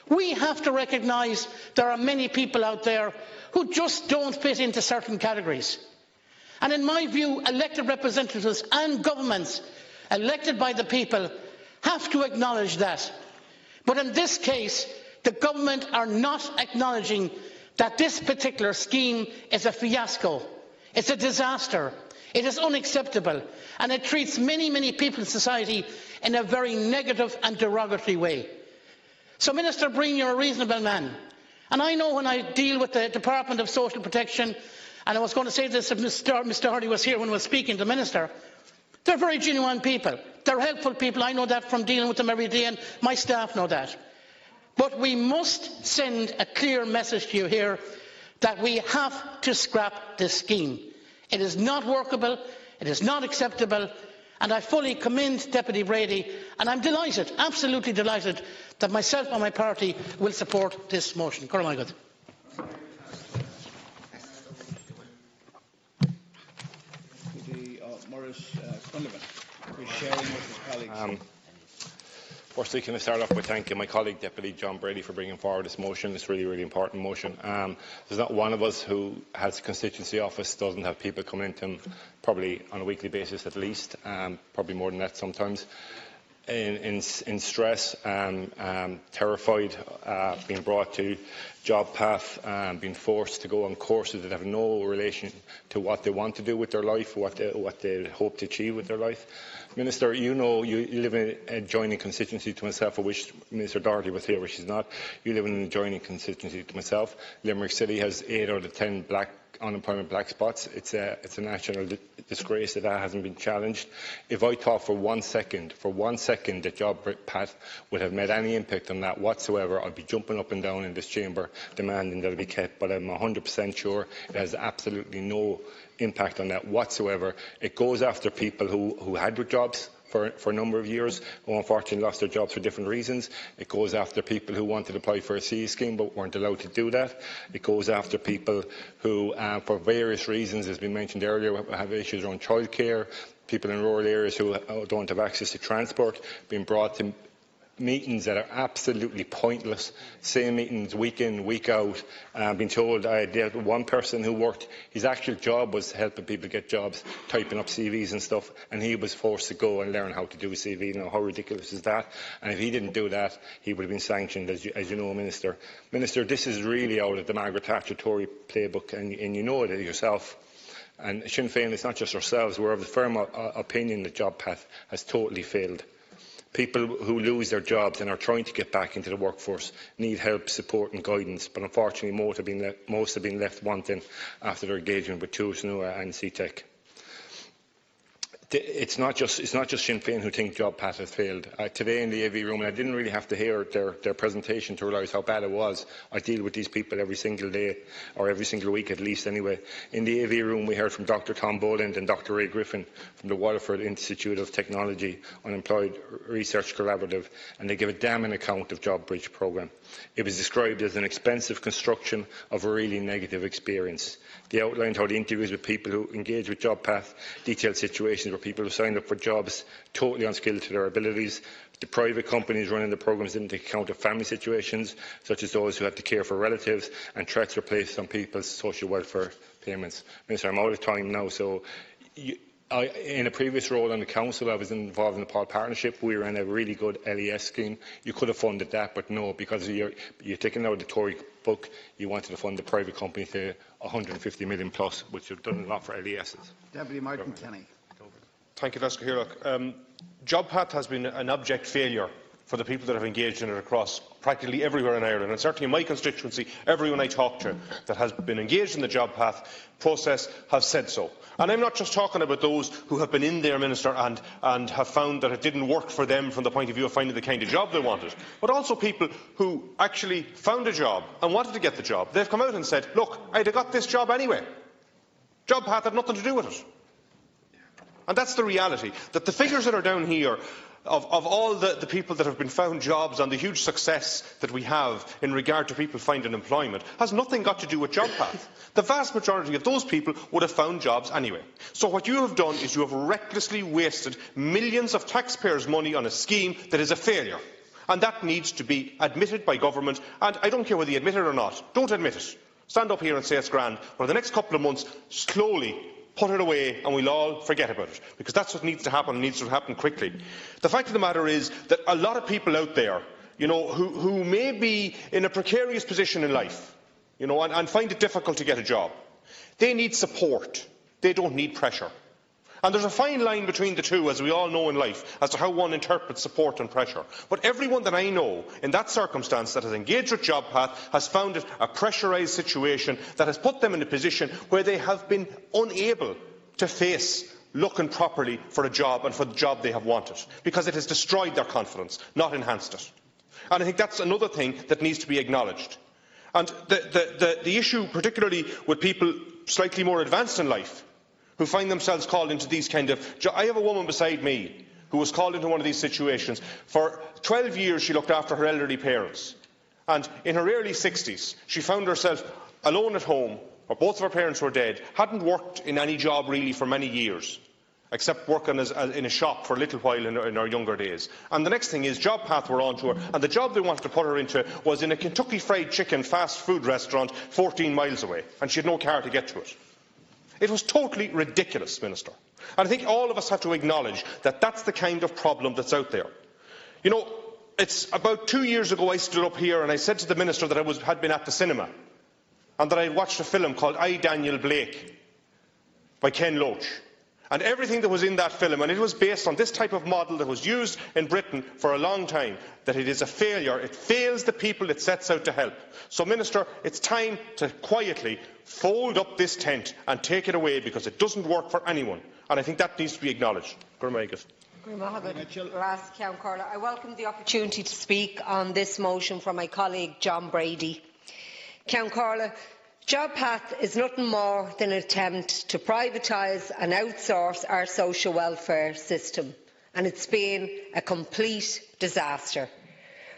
We have to recognise there are many people out there who just don't fit into certain categories. And in my view, elected representatives and governments elected by the people have to acknowledge that. But in this case, the government are not acknowledging that this particular scheme is a fiasco. It's a disaster. It is unacceptable, and it treats many, many people in society in a very negative and derogatory way. So, Minister Breen, you're a reasonable man. And I know when I deal with the Department of Social Protection, and I was going to say this if Mr Hardy was here when I was speaking to the Minister, they're very genuine people. They're helpful people. I know that from dealing with them every day, and my staff know that. But we must send a clear message to you here that we have to scrap this scheme. It is not workable, it is not acceptable, and I fully commend Deputy Brady, and I'm delighted, absolutely delighted, that myself and my party will support this motion. Firstly, can I start off by thanking my colleague Deputy John Brady for bringing forward this motion. It's a really, really important motion. There's not one of us who has a constituency office doesn't have people coming into him, probably on a weekly basis at least, probably more than that sometimes, in stress, terrified, being brought to JobPath, being forced to go on courses that have no relation to what they want to do with their life, what they hope to achieve with their life. Minister, you live in an adjoining constituency to myself. I wish Minister Doherty was here, but she's not. You live in an adjoining constituency to myself. Limerick City has 8 out of 10 unemployment black spots. It's a national disgrace that hasn't been challenged. If I thought for one second that JobPath would have made any impact on that whatsoever, I'd be jumping up and down in this chamber demanding that it be kept. But I'm 100% sure it has absolutely no impact on that whatsoever. It goes after people who had jobs for a number of years, who unfortunately lost their jobs for different reasons. It goes after people who wanted to apply for a CE scheme but weren't allowed to do that. It goes after people who, for various reasons, as been mentioned earlier, have issues around childcare, people in rural areas who don't have access to transport, being brought to meetings that are absolutely pointless, same meetings week in, week out. Been told I dealt with one person who worked, his actual job was helping people get jobs, typing up CVs and stuff, and he was forced to go and learn how to do a CV. Now, how ridiculous is that? And if he didn't do that, he would have been sanctioned, as you know, Minister. Minister, this is really out of the Margaret Thatcher Tory playbook, and you know it yourself. And Sinn Féin, it's not just ourselves, we're of the firm opinion that JobPath has totally failed. People who lose their jobs and are trying to get back into the workforce need help, support and guidance, but unfortunately most have been left wanting after their engagement with Tuasnua and CTEC. It's not just Sinn Féin who think JobPath has failed. Today in the AV room, and I didn't really have to hear their presentation to realise how bad it was. I deal with these people every single day, or every single week at least anyway. In the AV room we heard from Dr Tom Boland and Dr Ray Griffin from the Waterford Institute of Technology Unemployed Research Collaborative, and they give a damning account of JobBridge programme. It was described as an expensive construction of a really negative experience. They outlined how the interviews with people who engage with JobPath detailed situations where people who signed up for jobs totally unskilled to their abilities. The private companies running the programmes didn't take account of family situations, such as those who have to care for relatives, and threats were placed on people's social welfare payments. Minister, I'm out of time now, so in a previous role on the council, I was involved in the Paul Partnership. We were in a really good LES scheme. You could have funded that, but no, because you're taking out the Tory book, you wanted to fund the private company to 150 million plus, which have done a lot for LESs. Deputy Martin Kenny. Thank you, Vasco Hirlock. JobPath has been an abject failure for the people that have engaged in it across practically everywhere in Ireland, and certainly in my constituency, everyone I talk to that has been engaged in the JobPath process have said so. And I'm not just talking about those who have been in there, Minister, and have found that it didn't work for them from the point of view of finding the kind of job they wanted, but also people who actually found a job and wanted to get the job. They've come out and said, look, I'd have got this job anyway. JobPath had nothing to do with it. And that's the reality, that the figures that are down here of all the people that have been found jobs and the huge success that we have in regard to people finding employment has nothing got to do with JobPath. The vast majority of those people would have found jobs anyway. So what you have done is you have recklessly wasted millions of taxpayers' money on a scheme that is a failure. And that needs to be admitted by government. And I don't care whether you admit it or not. Don't admit it. Stand up here and say it's grand. But in the next couple of months, slowly put it away and we'll all forget about it, because that's what needs to happen and needs to happen quickly. The fact of the matter is that a lot of people out there, who may be in a precarious position in life, and find it difficult to get a job, they need support. They don't need pressure. And there's a fine line between the two, as we all know in life, as to how one interprets support and pressure. But everyone that I know in that circumstance that has engaged with JobPath has found it a pressurised situation that has put them in a position where they have been unable to face looking properly for a job and for the job they have wanted, because it has destroyed their confidence, not enhanced it. And I think that's another thing that needs to be acknowledged. And the issue, particularly with people slightly more advanced in life, who find themselves called into these kind of... I have a woman beside me who was called into one of these situations. For 12 years she looked after her elderly parents, and in her early 60s she found herself alone at home, where both of her parents were dead, hadn't worked in any job really for many years, except working in a shop for a little while in her younger days. And the next thing is JobPath were on to her, and the job they wanted to put her into was in a Kentucky Fried Chicken fast food restaurant 14 miles away, and she had no car to get to it. It was totally ridiculous, Minister. And I think all of us have to acknowledge that that's the kind of problem that's out there. It's about 2 years ago I stood up here and I said to the Minister that I had been at the cinema and that I had watched a film called I, Daniel Blake by Ken Loach. And everything that was in that film, and it was based on this type of model that was used in Britain for a long time, that it is a failure. It fails the people it sets out to help. So, Minister, it's time to quietly fold up this tent and take it away, because it doesn't work for anyone. And I think that needs to be acknowledged. I welcome the opportunity to speak on this motion from my colleague John Brady. Count Corla, JobPath is nothing more than an attempt to privatise and outsource our social welfare system, and it's been a complete disaster.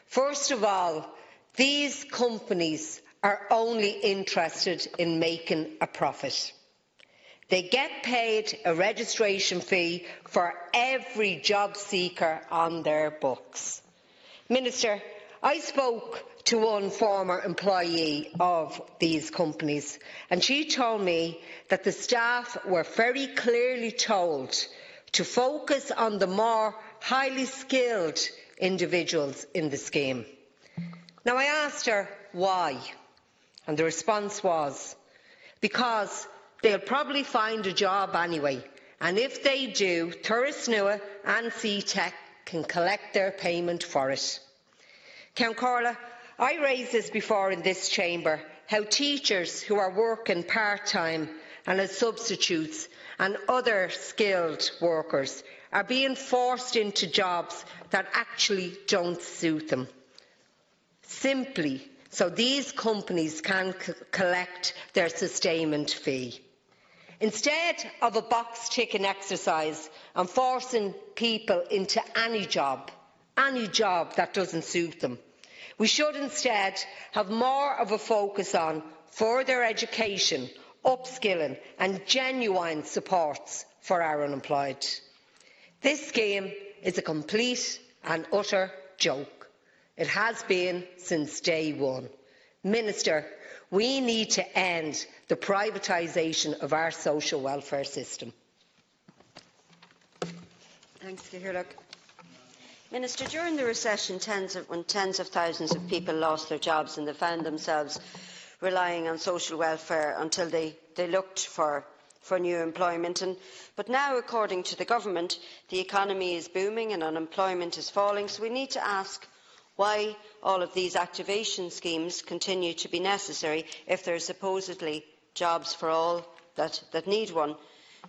First of all, these companies are only interested in making a profit. They get paid a registration fee for every job seeker on their books. Minister, I spoke to one former employee of these companies, and she told me that the staff were very clearly told to focus on the more highly skilled individuals in the scheme. Now, I asked her why, and the response was, because they'll probably find a job anyway, and if they do, Turas Nua and CTEC can collect their payment for it. Count Corla, I raised this before in this chamber, how teachers who are working part-time and as substitutes and other skilled workers are being forced into jobs that actually don't suit them, simply so these companies can collect their sustainment fee. Instead of a box-ticking exercise and forcing people into any job that doesn't suit them, we should instead have more of a focus on further education, upskilling and genuine supports for our unemployed. This scheme is a complete and utter joke. It has been since day one. Minister, we need to end the privatisation of our social welfare system. Thanks, Cathaoirleach. Minister, during the recession, when tens of thousands of people lost their jobs and they found themselves relying on social welfare until they looked for new employment. But now, according to the government, the economy is booming and unemployment is falling, so we need to ask why all of these activation schemes continue to be necessary if there are supposedly jobs for all that need one.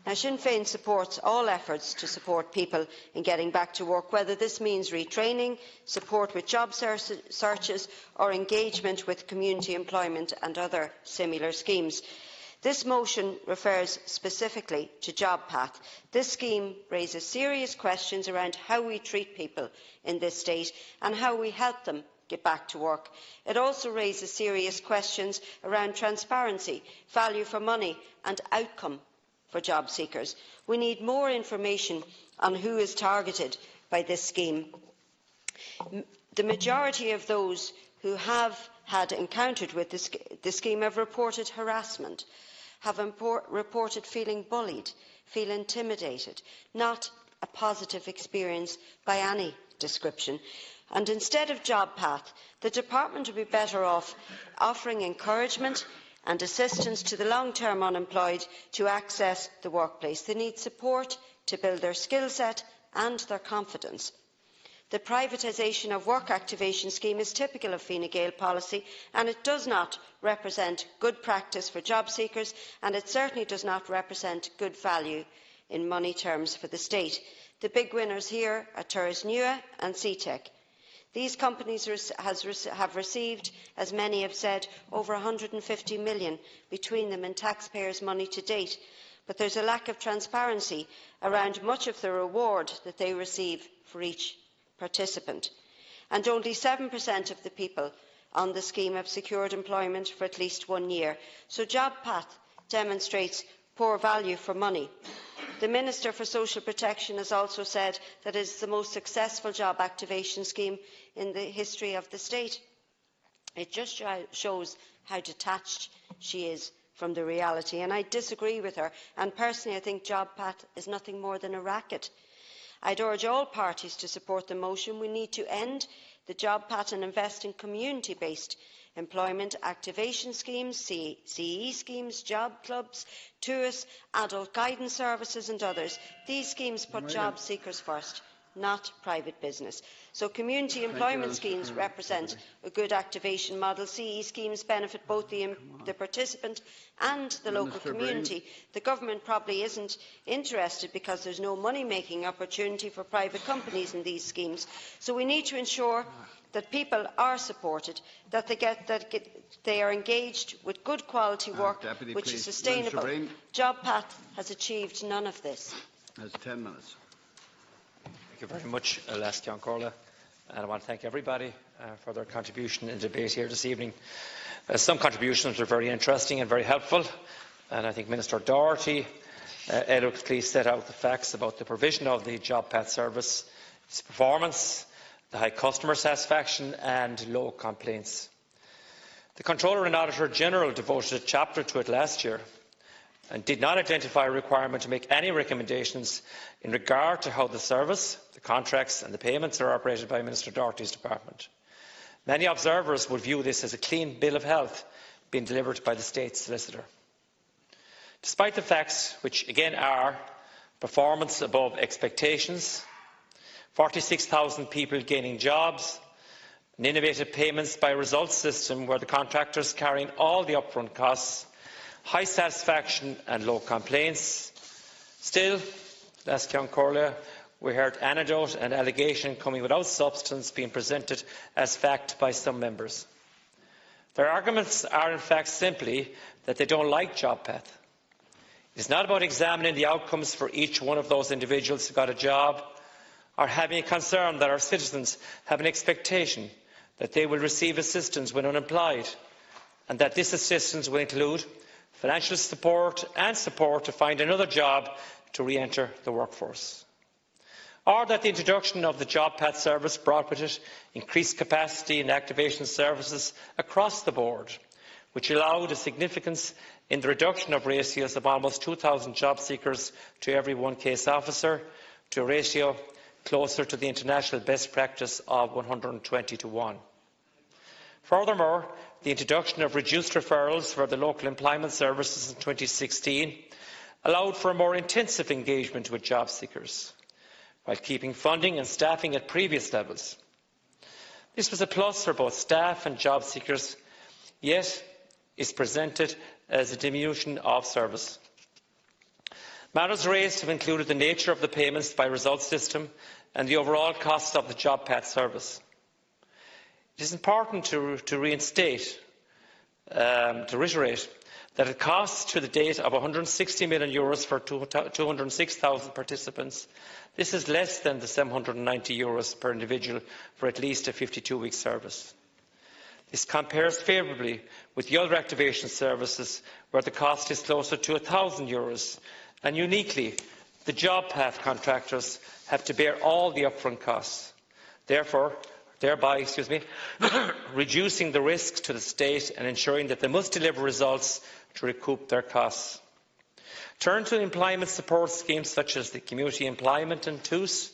Now, Sinn Féin supports all efforts to support people in getting back to work, whether this means retraining, support with job searches or engagement with community employment and other similar schemes. This motion refers specifically to JobPath. This scheme raises serious questions around how we treat people in this state and how we help them get back to work. It also raises serious questions around transparency, value for money and outcome for job seekers. We need more information on who is targeted by this scheme. The majority of those who have had encountered with this scheme have reported harassment, have reported feeling bullied, feel intimidated, not a positive experience by any description. And instead of JobPath, the department would be better off offering encouragement and assistance to the long-term unemployed to access the workplace. They need support to build their skill set and their confidence. The privatisation of work activation scheme is typical of Fine Gael policy, and it does not represent good practice for job seekers, and it certainly does not represent good value in money terms for the state. The big winners here are Turas Nua and CTEC. These companies have received, as many have said, over 150 million between them in taxpayers' money to date, but there is a lack of transparency around much of the reward that they receive for each participant. And only 7% of the people on the scheme have secured employment for at least 1 year. So JobPath demonstrates poor value for money. The Minister for Social Protection has also said that it is the most successful job activation scheme in the history of the state. It just shows how detached she is from the reality, and I disagree with her. And personally, I think JobPath is nothing more than a racket. I'd urge all parties to support the motion. We need to end the JobPath and invest in community-based employment activation schemes, CE schemes, job clubs, tourists, adult guidance services and others. These schemes put job seekers first, not private business. So community employment schemes represent a good activation model. CE schemes benefit both the participant and the local community. The government probably isn't interested because there's no money-making opportunity for private companies in these schemes. So we need to ensure that people are supported, that they are engaged with good quality work which is sustainable. JobPath has achieved none of this. Has 10 minutes. Thank you very much, Ceann Comhairle, and I want to thank everybody for their contribution in the debate here this evening. Some contributions were very interesting and very helpful, and I think Minister Doherty eloquently set out the facts about the provision of the JobPath service, its performance, the high customer satisfaction and low complaints. The Controller and Auditor General devoted a chapter to it last year and did not identify a requirement to make any recommendations in regard to how the service, the contracts and the payments are operated by Minister Doherty's department. Many observers would view this as a clean bill of health being delivered by the State Solicitor. Despite the facts, which again are performance above expectations, 46,000 people gaining jobs, an innovative payments by results system where the contractors carrying all the upfront costs, high satisfaction and low complaints. Still, last Ceann Comhairle, we heard anecdote and allegation coming without substance being presented as fact by some members. Their arguments are in fact simply that they don't like JobPath. It is not about examining the outcomes for each one of those individuals who got a job, or having a concern that our citizens have an expectation that they will receive assistance when unemployed, and that this assistance will include financial support and support to find another job to re-enter the workforce. Or that the introduction of the JobPath service brought with it increased capacity and activation services across the board, which allowed a significance in the reduction of ratios of almost 2,000 job seekers to every one case officer, to a ratio closer to the international best practice of 120 to 1. Furthermore, the introduction of reduced referrals for the local employment services in 2016 allowed for a more intensive engagement with job seekers, while keeping funding and staffing at previous levels. This was a plus for both staff and job seekers, yet is presented as a diminution of service. Matters raised have included the nature of the payments by results system and the overall costs of the JobPath service. It is important to reiterate that it costs to the date of €160 million for 206,000 participants. This is less than the €790 per individual for at least a 52-week service. This compares favourably with the other activation services, where the cost is closer to €1,000, and uniquely, the JobPath contractors have to bear all the upfront costs, thereby reducing the risk to the state and ensuring that they must deliver results to recoup their costs. Turn to employment support schemes such as the Community Employment and TUS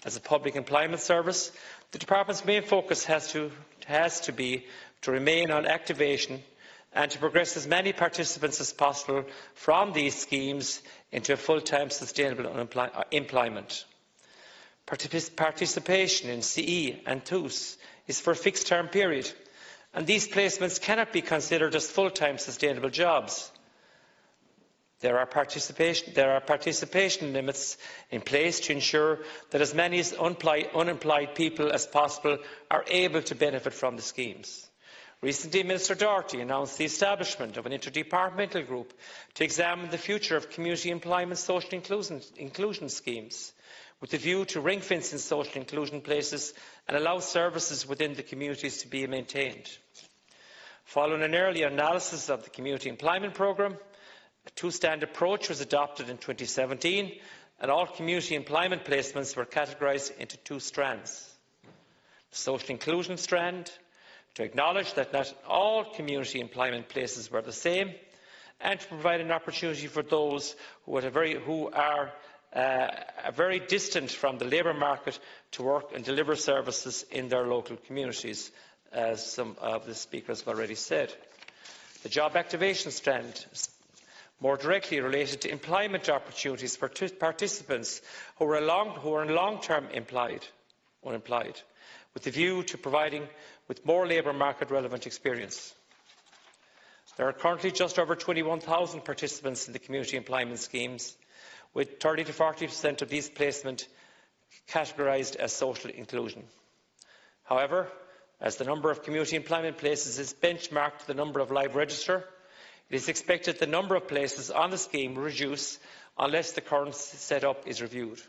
as a public employment service. The Department's main focus has to be to remain on activation and to progress as many participants as possible from these schemes into full-time sustainable employment. Participation in CE and TUS is for a fixed-term period, and these placements cannot be considered as full-time sustainable jobs. There are participation limits in place to ensure that as many unemployed people as possible are able to benefit from the schemes. Recently, Minister Doherty announced the establishment of an interdepartmental group to examine the future of community employment social inclusion schemes, with a view to ring-fencing social inclusion places and allow services within the communities to be maintained. Following an early analysis of the Community Employment Programme, a two-strand approach was adopted in 2017, and all community employment placements were categorised into two strands. The social inclusion strand, to acknowledge that not all community employment places were the same, and to provide an opportunity for those who are very distant from the labour market to work and deliver services in their local communities, as some of the speakers have already said. The job activation strand, more directly related to employment opportunities for participants who are long-term unemployed, with the view to providing with more labour market relevant experience. There are currently just over 21,000 participants in the community employment schemes, with 30 to 40% of these placements categorised as social inclusion. However, as the number of community employment places is benchmarked to the number of live register, it is expected the number of places on the scheme will reduce unless the current setup is reviewed.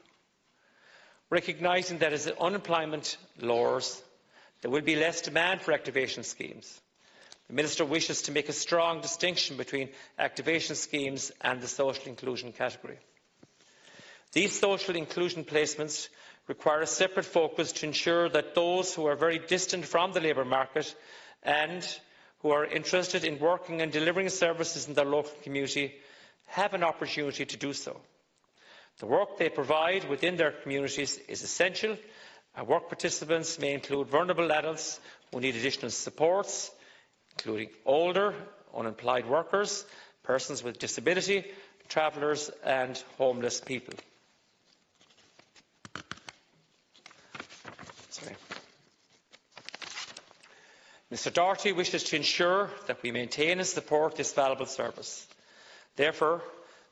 Recognising that as unemployment lowers, there will be less demand for activation schemes. The Minister wishes to make a strong distinction between activation schemes and the social inclusion category. These social inclusion placements require a separate focus to ensure that those who are very distant from the labour market and who are interested in working and delivering services in their local community have an opportunity to do so. The work they provide within their communities is essential, and work participants may include vulnerable adults who need additional supports, including older, unemployed workers, persons with disability, travellers and homeless people. Mr Doherty wishes to ensure that we maintain and support this valuable service. Therefore,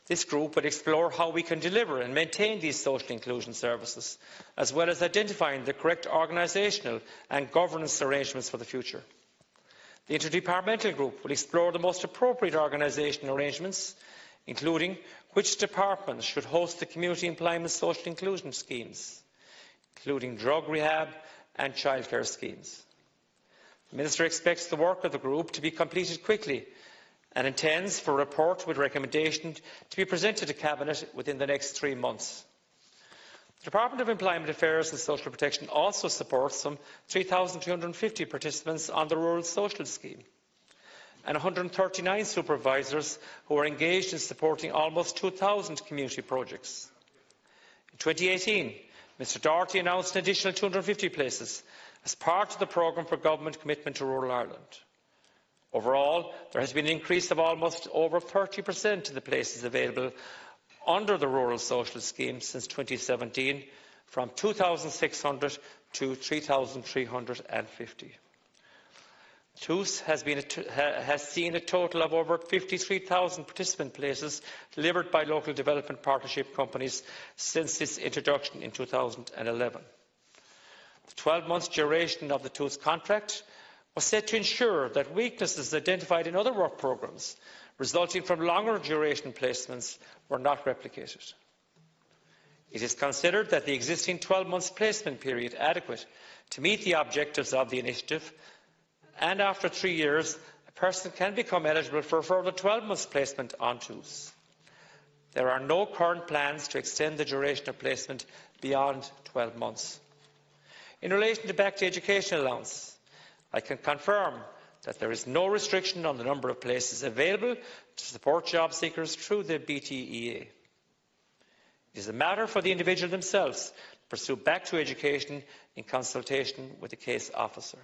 this group will explore how we can deliver and maintain these social inclusion services, as well as identifying the correct organisational and governance arrangements for the future. The interdepartmental group will explore the most appropriate organisational arrangements, including which departments should host the community employment social inclusion schemes, including drug rehab and childcare schemes. The Minister expects the work of the group to be completed quickly and intends for a report with recommendation to be presented to Cabinet within the next 3 months. The Department of Employment Affairs and Social Protection also supports some 3,350 participants on the Rural Social Scheme and 139 supervisors who are engaged in supporting almost 2,000 community projects. In 2018, Mr Doherty announced an additional 250 places as part of the programme for Government commitment to rural Ireland. Overall, there has been an increase of almost over 30% in the places available under the Rural Social Scheme since 2017, from 2,600 to 3,350. TOOS has seen a total of over 53,000 participant places delivered by local development partnership companies since its introduction in 2011. The 12-month duration of the TOOS contract was set to ensure that weaknesses identified in other work programmes resulting from longer duration placements were not replicated. It is considered that the existing 12-month placement period adequate to meet the objectives of the initiative, and after 3 years a person can become eligible for a further 12-month placement on TOOS. There are no current plans to extend the duration of placement beyond 12 months. In relation to back to education allowance, I can confirm that there is no restriction on the number of places available to support job seekers through the BTEA. It is a matter for the individual themselves to pursue back to education in consultation with the case officer.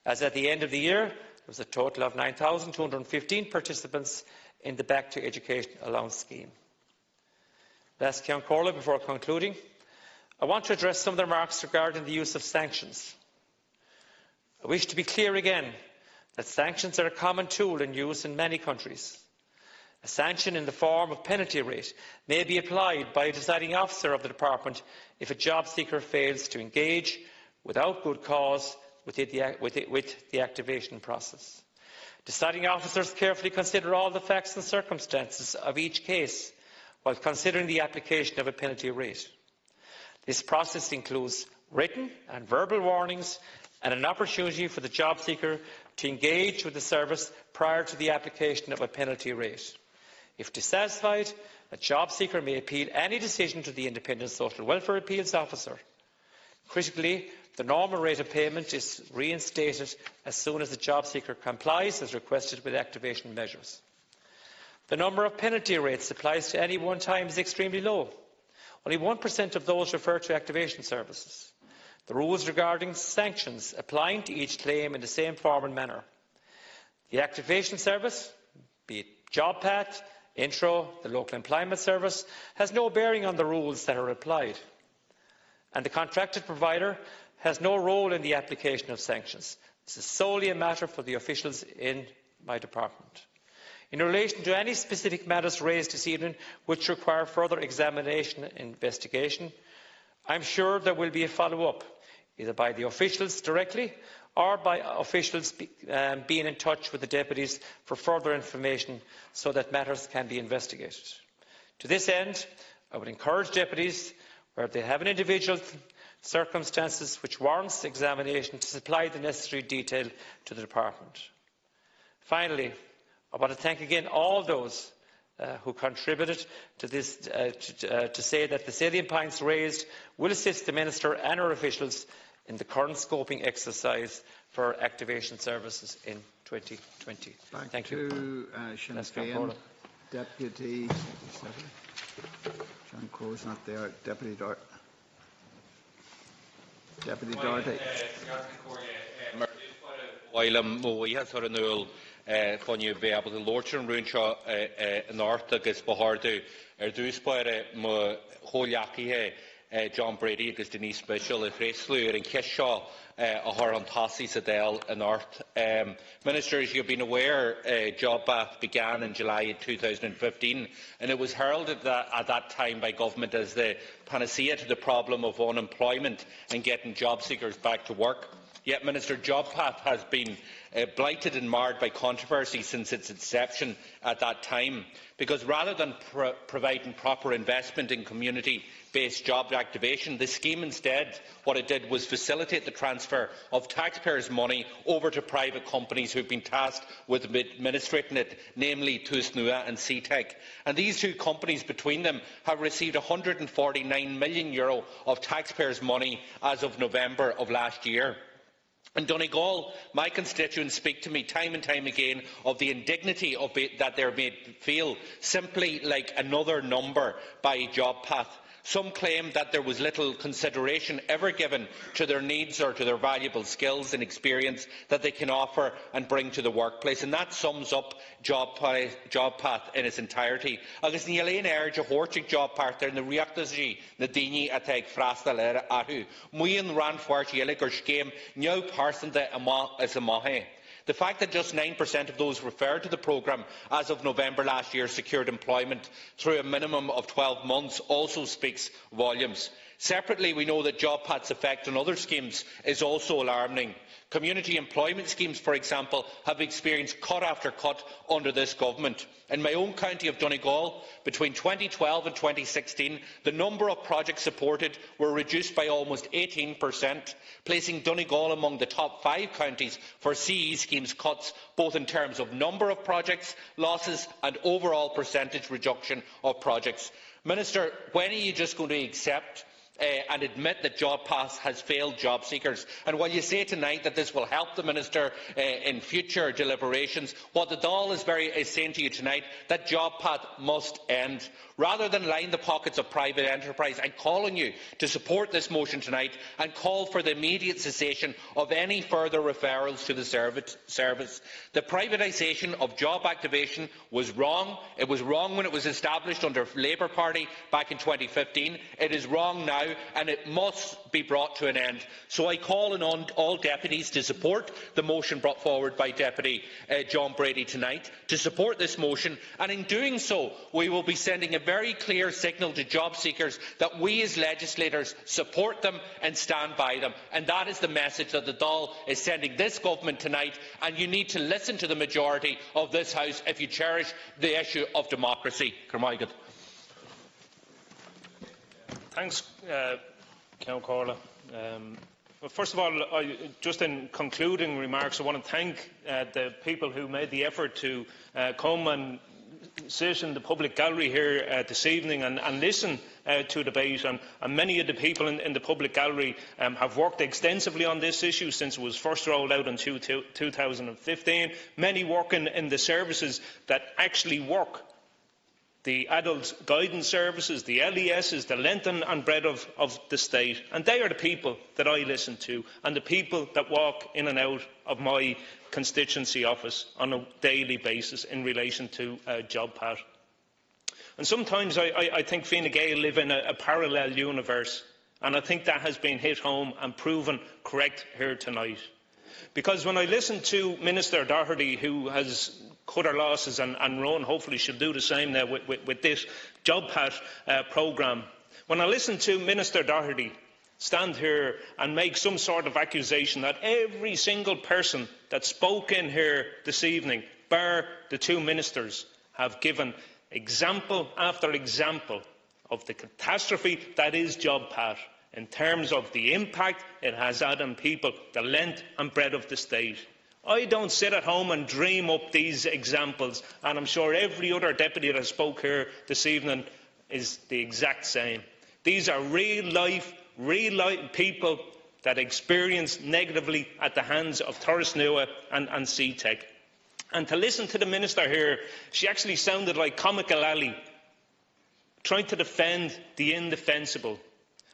As at the end of the year, there was a total of 9,215 participants in the back to education allowance scheme. Last Ceann Comhairle, before concluding, I want to address some of the remarks regarding the use of sanctions. I wish to be clear again that sanctions are a common tool in use in many countries. A sanction in the form of penalty rate may be applied by a deciding officer of the department if a job seeker fails to engage without good cause with the activation process. Deciding officers carefully consider all the facts and circumstances of each case while considering the application of a penalty rate. This process includes written and verbal warnings and an opportunity for the job seeker to engage with the service prior to the application of a penalty rate. If dissatisfied, a job seeker may appeal any decision to the Independent Social Welfare Appeals Officer. Critically, the normal rate of payment is reinstated as soon as the job seeker complies as requested with activation measures. The number of penalty rates applied to any one time is extremely low. Only 1% of those refer to activation services. The rules regarding sanctions applying to each claim in the same form and manner. The activation service, be it JobPath, Intro, the local employment service, has no bearing on the rules that are applied. And the contracted provider has no role in the application of sanctions. This is solely a matter for the officials in my department. In relation to any specific matters raised this evening which require further examination and investigation, I am sure there will be a follow-up, either by the officials directly or by officials being in touch with the deputies for further information so that matters can be investigated. To this end, I would encourage deputies, where they have an individual circumstances which warrants examination, to supply the necessary detail to the department. Finally, I want to thank again all those who contributed to this, to say that the salient points raised will assist the Minister and her officials in the current scoping exercise for activation services in 2020. Thank you. Sinn Féin, Deputy John Crowe's not there. Deputy Doherty. While we had sort of null funny be able to launch and run north agus Bahardu dúspire mo Holiaki John Brady agus Denise Special if Reslu and Kishaw a her on Tassi Sadell and North. Ministers, you've been aware JobPath began in July 2015 and it was heralded at that time by government as the panacea to the problem of unemployment and getting job seekers back to work. Yet, Minister, JobPath has been blighted and marred by controversy since its inception at that time, because rather than providing proper investment in community-based job activation, the scheme instead, what it did was facilitate the transfer of taxpayers' money over to private companies who have been tasked with administrating it, namely Tusnua and CTEC. And these two companies between them have received €149 million of taxpayers' money as of November of last year. In Donegal, my constituents speak to me time and time again of the indignity of that they are made feel simply like another number by JobPath. Some claim that there was little consideration ever given to their needs or to their valuable skills and experience that they can offer and bring to the workplace, and that sums up JobPath in its entirety. Agus ní léon air de hórtig JobPath ar na riachtaí na daoine atá ag freastal ar athú. Muíonn ran fuairt éalaigh gur scéim neo pársanta is a maithe. The fact that just 9% of those referred to the programme as of November last year secured employment through a minimum of 12 months also speaks volumes. Separately, we know that JobPath's effect on other schemes is also alarming. Community employment schemes, for example, have experienced cut after cut under this government. In my own county of Donegal, between 2012 and 2016, the number of projects supported were reduced by almost 18%, placing Donegal among the top 5 counties for CE schemes cuts, both in terms of number of projects, losses and overall percentage reduction of projects. Minister, when are you just going to accept and admit that JobPath has failed job seekers? And while you say tonight that this will help the Minister in future deliberations, what the Dáil is saying to you tonight, that JobPath must end. Rather than line the pockets of private enterprise, I call on you to support this motion tonight and call for the immediate cessation of any further referrals to the service. The privatisation of job activation was wrong. It was wrong when it was established under Labour Party back in 2015. It is wrong now, and it must be brought to an end. So I call on all deputies to support the motion brought forward by Deputy John Brady tonight, to support this motion, and in doing so we will be sending a very clear signal to job seekers that we as legislators support them and stand by them. And that is the message that the Dáil is sending this government tonight, and you need to listen to the majority of this House if you cherish the issue of democracy. Thanks, Count Corla. Well, first of all, just in concluding remarks, I want to thank the people who made the effort to come and sit in the public gallery here this evening and listen to a debate. And many of the people in the public gallery have worked extensively on this issue since it was first rolled out in 2015. Many working in the services that actually work. The adult guidance services, the LESs, the length and breadth of the state. And they are the people that I listen to, and the people that walk in and out of my constituency office on a daily basis in relation to JobPath. And sometimes I think Fine Gael live in a parallel universe, and I think that has been hit home and proven correct here tonight. Because when I listen to Minister Doherty, who has cut her losses and run, hopefully she'll do the same now with this JobPath programme. When I listen to Minister Doherty stand here and make some sort of accusation that every single person that spoke in here this evening, bar the two ministers, have given example after example of the catastrophe that is JobPath in terms of the impact it has had on people, the length and breadth of the state. I don't sit at home and dream up these examples, and I'm sure every other deputy that spoke here this evening is the exact same. These are real-life people that experience negatively at the hands of Turas Nua and CTEC. And to listen to the Minister here, she actually sounded like Comical Alley, trying to defend the indefensible.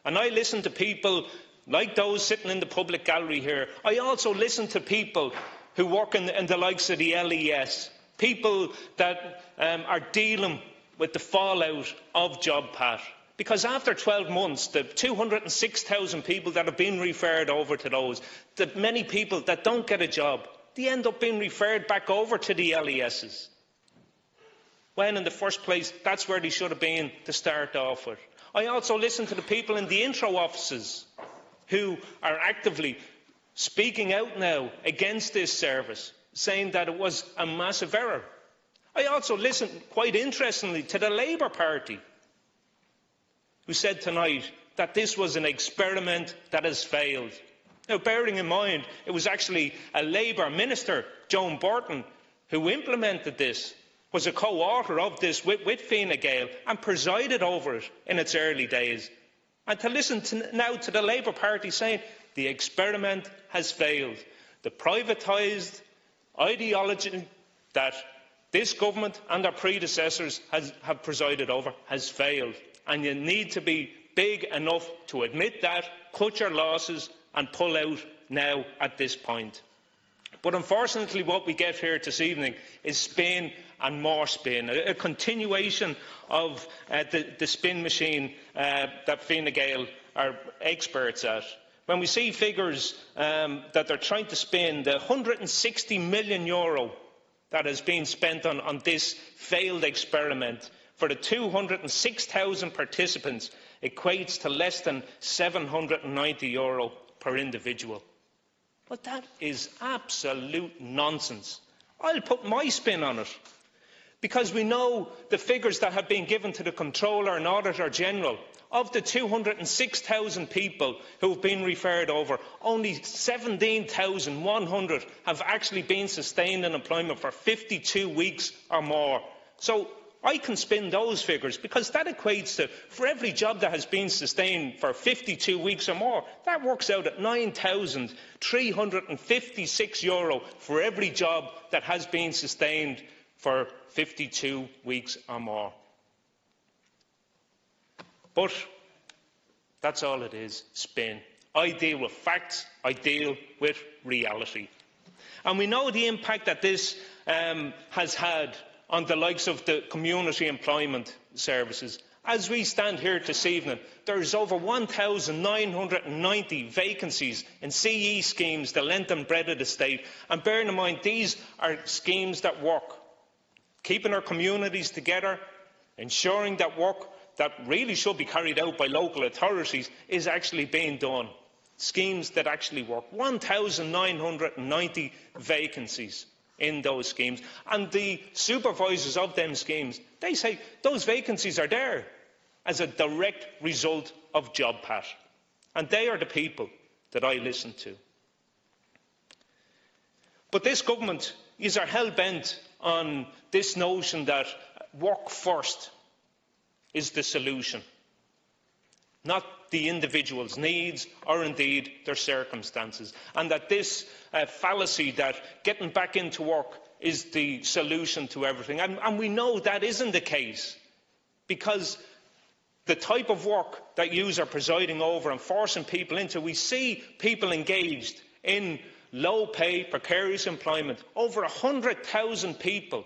And I listen to people like those sitting in the public gallery here. I also listen to people who work in the likes of the LES, people that are dealing with the fallout of JobPath. Because after 12 months, the 206,000 people that have been referred over to those, the many people that don't get a job, they end up being referred back over to the LESs. When in the first place, that's where they should have been to start off with. I also listen to the people in the intro offices who are actively speaking out now against this service, saying that it was a massive error. I also listened, quite interestingly, to the Labour Party, who said tonight that this was an experiment that has failed. Now, bearing in mind, it was actually a Labour minister, Joan Burton, who implemented this, was a co-author of this with Féin Gael and presided over it in its early days. And to listen now to the Labour Party saying the experiment has failed. The privatised ideology that this government and their predecessors have presided over has failed. And you need to be big enough to admit that, cut your losses and pull out now at this point. But unfortunately what we get here this evening is spin and more spin, a continuation of the spin machine that Fine Gael are experts at. When we see figures that they're trying to spin, the €160 million that has been spent on this failed experiment for the 206,000 participants equates to less than €790 per individual. But that is absolute nonsense. I'll put my spin on it, because we know the figures that have been given to the Controller and Auditor General. Of the 206,000 people who have been referred over, only 17,100 have actually been sustained in employment for 52 weeks or more. So I can spin those figures, because that equates to, for every job that has been sustained for 52 weeks or more, that works out at €9,356 for every job that has been sustained for 52 weeks or more. But that's all it is, spin. I deal with facts, I deal with reality. And we know the impact that this has had on the likes of the community employment services. As we stand here this evening, there is over 1,990 vacancies in CE schemes, the length and breadth of the state. And bearing in mind, these are schemes that work, keeping our communities together, ensuring that work that really should be carried out by local authorities is actually being done. Schemes that actually work. 1,990 vacancies in those schemes. And the supervisors of them schemes, they say those vacancies are there as a direct result of JobPath. And they are the people that I listen to. But this government is hell-bent on this notion that work first is the solution, not the individual's needs or indeed their circumstances, and that this fallacy that getting back into work is the solution to everything. And we know that isn't the case, because the type of work that you are presiding over and forcing people into, we see people engaged in low-pay, precarious employment. Over 100,000 people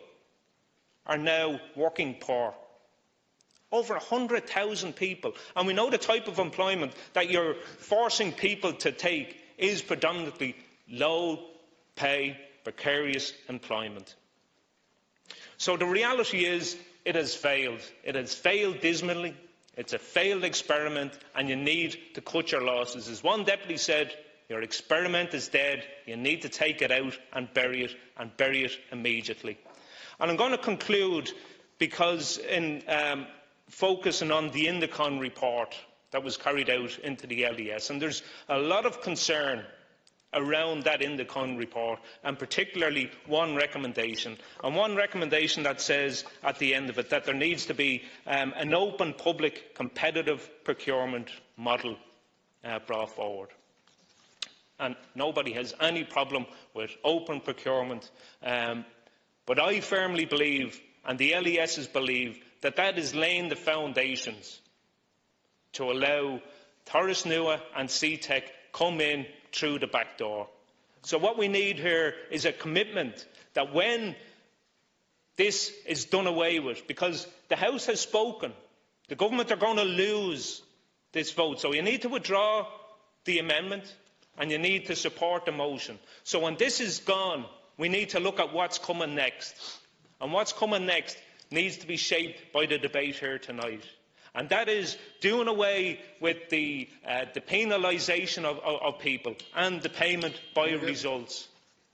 are now working poor. Over 100,000 people. And we know the type of employment that you're forcing people to take is predominantly low-pay, precarious employment. So the reality is, it has failed. It has failed dismally. It's a failed experiment, and you need to cut your losses. As one deputy said, your experiment is dead. You need to take it out and bury it immediately. And I'm going to conclude, because in focusing on the Indicon report that was carried out into the LES, and there's a lot of concern around that Indecon report, and particularly one recommendation, that says at the end of it that there needs to be an open, public, competitive procurement model brought forward. And nobody has any problem with open procurement, but I firmly believe, and the LESs believe, that that is laying the foundations to allow Torres Nua and CTEC come in through the back door. So what we need here is a commitment that when this is done away with, because the House has spoken, the government are going to lose this vote. So you need to withdraw the amendment and you need to support the motion. So when this is gone, we need to look at what's coming next. And what's coming next needs to be shaped by the debate here tonight. And that is doing away with the penalisation of people and the payment by results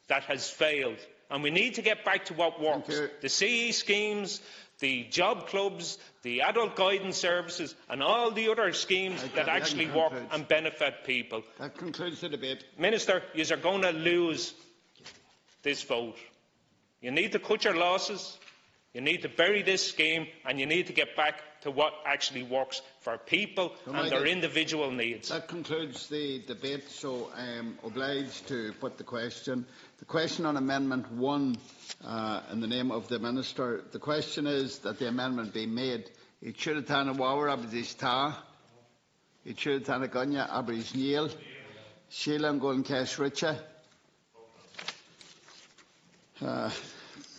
that has failed. And we need to get back to what works. The CE schemes, the job clubs, the adult guidance services and all the other schemes that actually work and benefit people. That concludes the debate. Minister, you are going to lose this vote. You need to cut your losses. You need to bury this scheme and you need to get back to what actually works for people and their individual needs. That concludes the debate, so I am obliged to put the question. The question on Amendment 1 in the name of the Minister. The question is that the amendment be made. Ichuritana Wawer Abdista, Ichuritana Gunya Abris Neil, Sheila Nguln Cash Richa.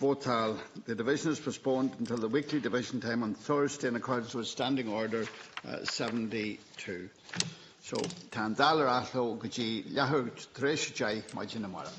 Votal. The division is postponed until the weekly division time on Thursday in accordance with Standing Order 72. So, Tan Dáil Atho Gaji Yahoo Trish Jai Majinamara.